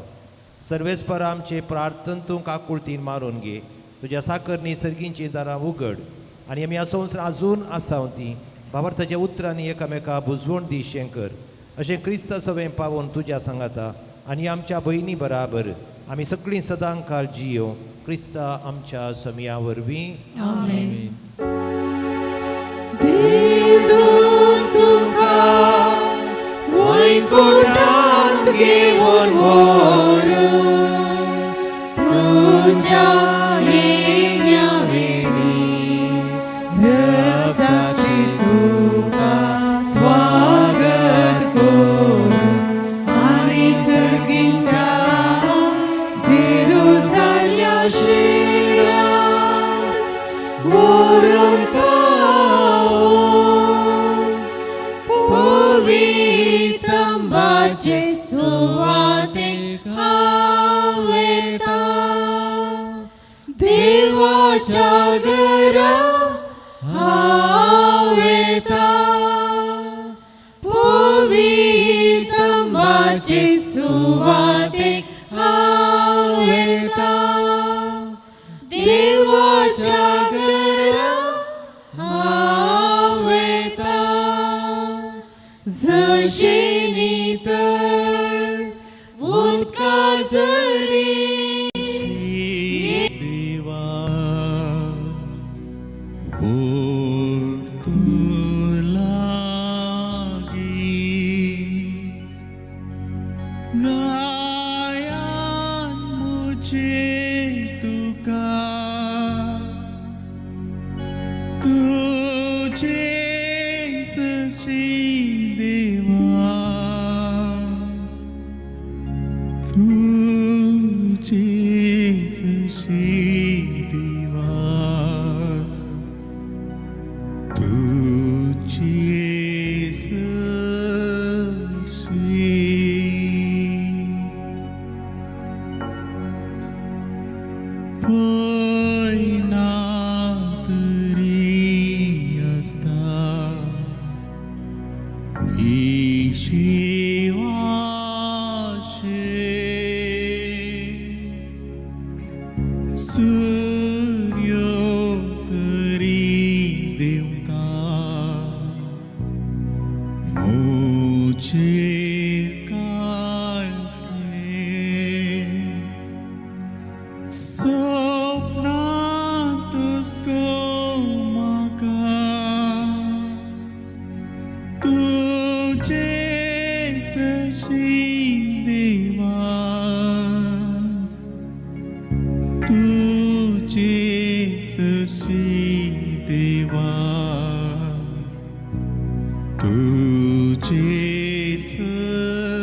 सर्वेस्पर आमचे प्रार्थन तूं काकुळतीन मारून घे. तुज्या साकरनी सर्गींची दारां उगड आनी आमी ह्या संवसारांत अजून आसाव ती भावार्थाच्या उतरांनी एकामेका बुजवण दिशें कर. अशें क्रिस्त सवें पावोवन तुज्या सांगाता आनी आमच्या भयणी बराबर आमी सगळीं सदां काळ जियो. क्रिस्ता आमच्या समिया वरवीं. आमेन. देवदूत तुका वैकुंठांत घेवन व्हरून तुज्या येण्या वेळी रक्साची तुका स्वागत करून आनी सर्गींच्या जेरुसाल्या शिरांत व्हरून पवित्रंबाचे सुवातेक हांव येता. देवाच्या घरा हांव येता. पवित्रंबाचे सुवातेक हांव येता. देवाच्या घरा हांव येता. जशे नितळ उदका जरी देवा देवा तुझे देवा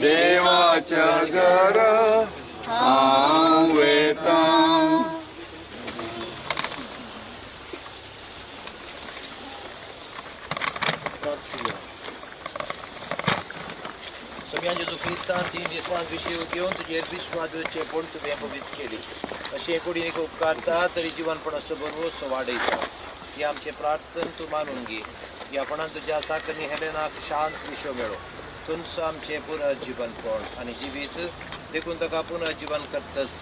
देवाच्या घर वेता सगळ्यां जेजू क्रिस्तान तीन दिसपान विशीव घेवन तुजेर विश्वासाचे पण तुवें पवित्र केली अशें कुडीन उपकारता तरी जीवनपण असो बरोवसो वाडयता ही आमचे प्रार्थन तूं मानून घे ह्यापणान तुज्या साकनी हेलेनाक शांत विशो मेळो तुमचो आमचे पुनर्जीवनपण आनी जिवीत देखून ताका पुनर्जीवन करतस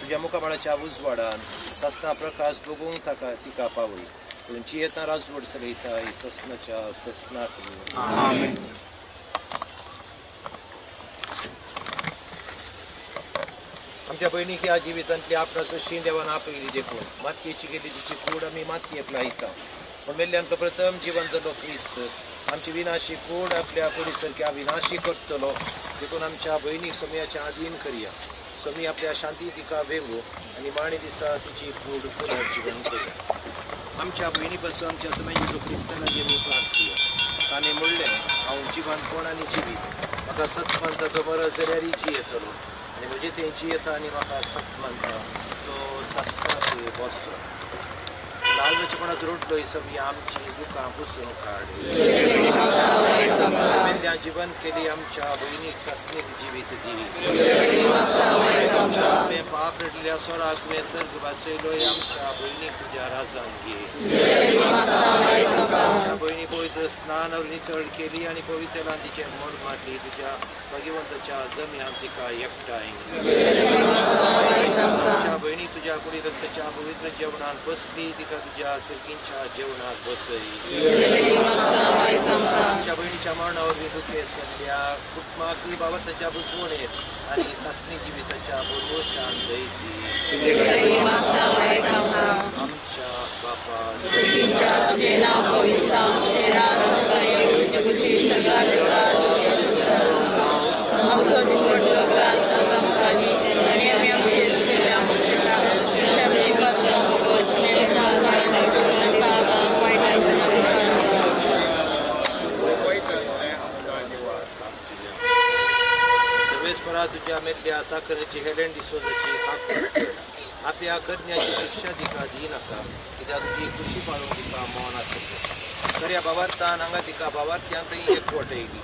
तुज्या मुखामळाच्या उजवाडान ससना प्रकाश बगूंक ताका तिका पावय तुमची येता राजवड चलयता ही ससनाच्या ससनाक आमेन. आमच्या भयणीक ह्या जिवितांतली आपणा सशी देवान आपयली देखून मातयेची गेली तिची कूड आमी मातयेक लायता पण मेल्ल्यान प्रथम जिवन जालो क्रिस्त आमची विनाशी कूड आपल्या कुडी सारक्या विनाशी करतलो देखून आमच्या भयणीक सोमयाच्या आधीन करया सोमी आपल्या शांती तिका वेगो आनी माणे दिसा तिची कूड पुनर्जीवन करूया आमच्या भयणी पासून आमच्या सोम्याची क्रिस्तानाचे मी प्रार्थना ताणें म्हणलें हांव जिवनपण आनी जिवीत म्हाका सत म्हणटा तो बरो जाल्यार जियेतलो आनी म्हजे तें जियेता आनी म्हाका सत म्हणटा तो सस्ताक बसो लालचपणात रोडलो ही सगळी आमची दुकां पुसून काड मेल्ल्या जीवन केली आमच्या भयणीक सस्नीक जिवीत दी तुवें पाप रडल्या सोराक तुवें सर्ग बसयलो आमच्या भयणीक तुज्या राजान घे आमच्या भयणी पवित्र स्नान नितळ केली आनी पवित्रान तिचेर मोड मारली तुज्या भगवंताच्या जम्यान तिका एकठांय आमच्या भयणी तुज्या कुडी रक्ताच्या पवित्र जेवणात बसली तिका तुझ्या सर्गींच्या जेवणात बसय आमच्या बहिणीच्या मरणावर दुखे सल्ल्या कुटुंबाक बाबताच्या बुजवणेर आणि सासणी जिविताच्या बोलवशान दैती आमच्या बापा तुझे नाव पवित्र जावं तुझे राज तुझे खुशी सगळा तुझ्या मेल्ल्या साखरेची हेलेंड डिसोजाची आपल्या करण्याची शिक्षा तिका दी नाका कित्याक तुजी खुशी पाळूंक तिका मौन आसतलो खऱ्या भावार्थान हांगा तिका भावार्थ्यांकय एकवटयली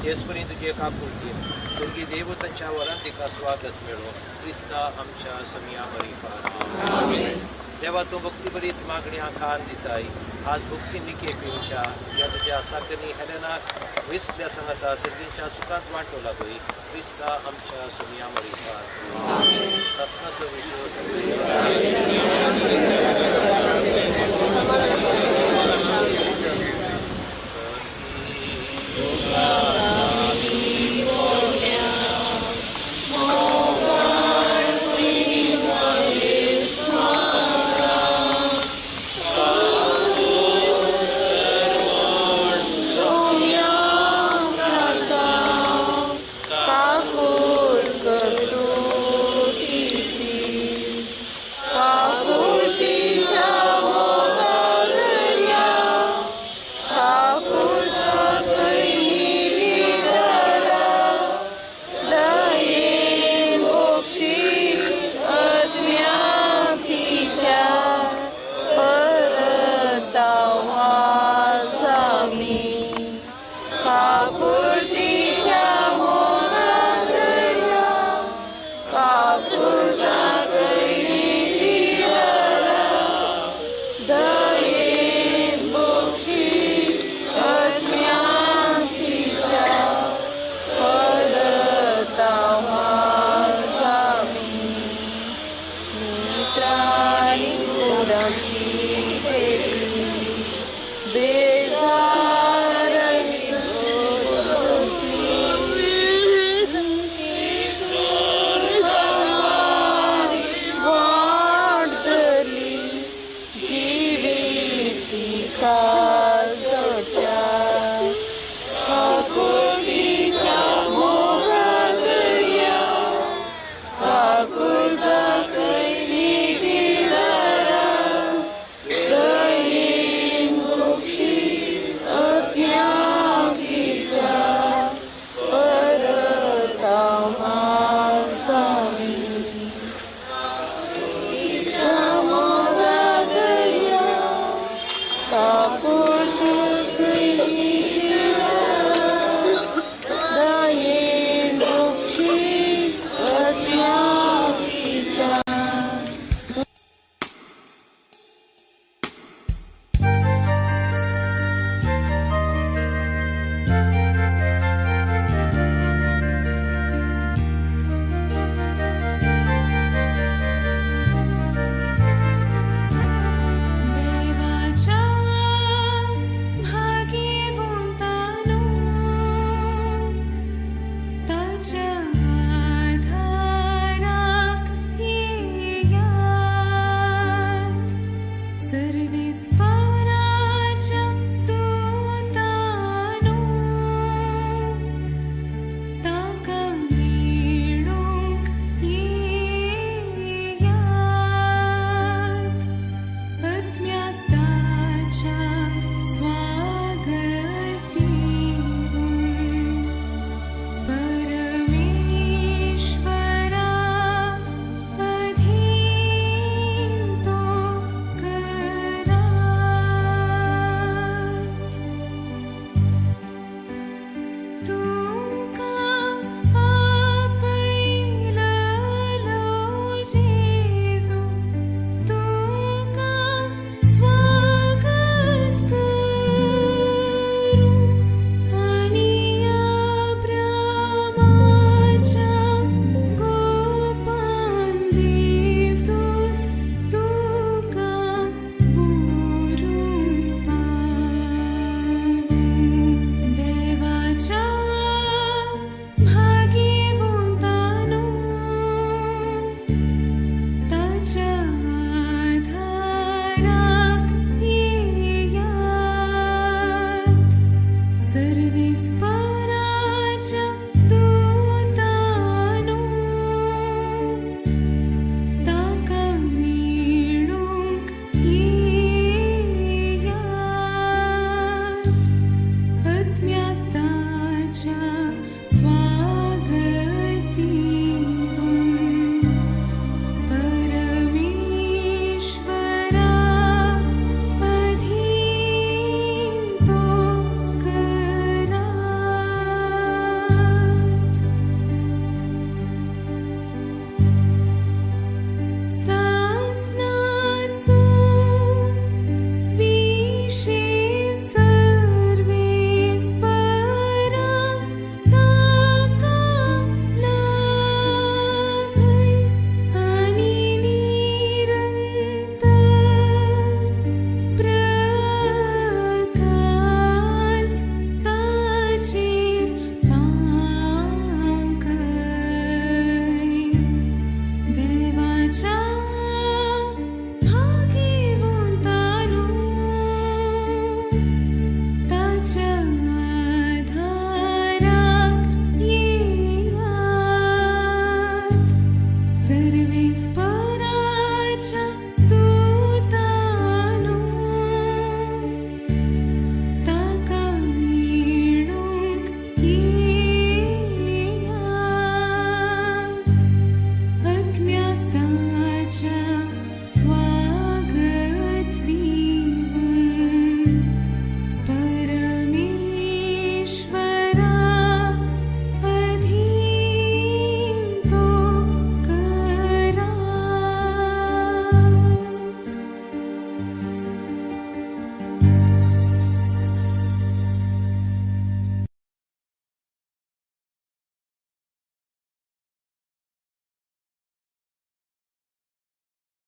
तेच परी तुजे काकुळटी सर्गी देवतांच्या वरान तिका स्वागत मेळो क्रिस्ता आमच्या समिया मरी फार देवा तूं भक्ती बरीत मागण्या खान दिताय आज भक्ती निके पिवच्या या तुझ्या साकनी हेलेनाक विसल्या सांगता सर्गींच्या सुखांत वांटो लागोय क्रिस्ता आमच्या सुमिया मरितात शासनाचो विश्व सर्वेश्वर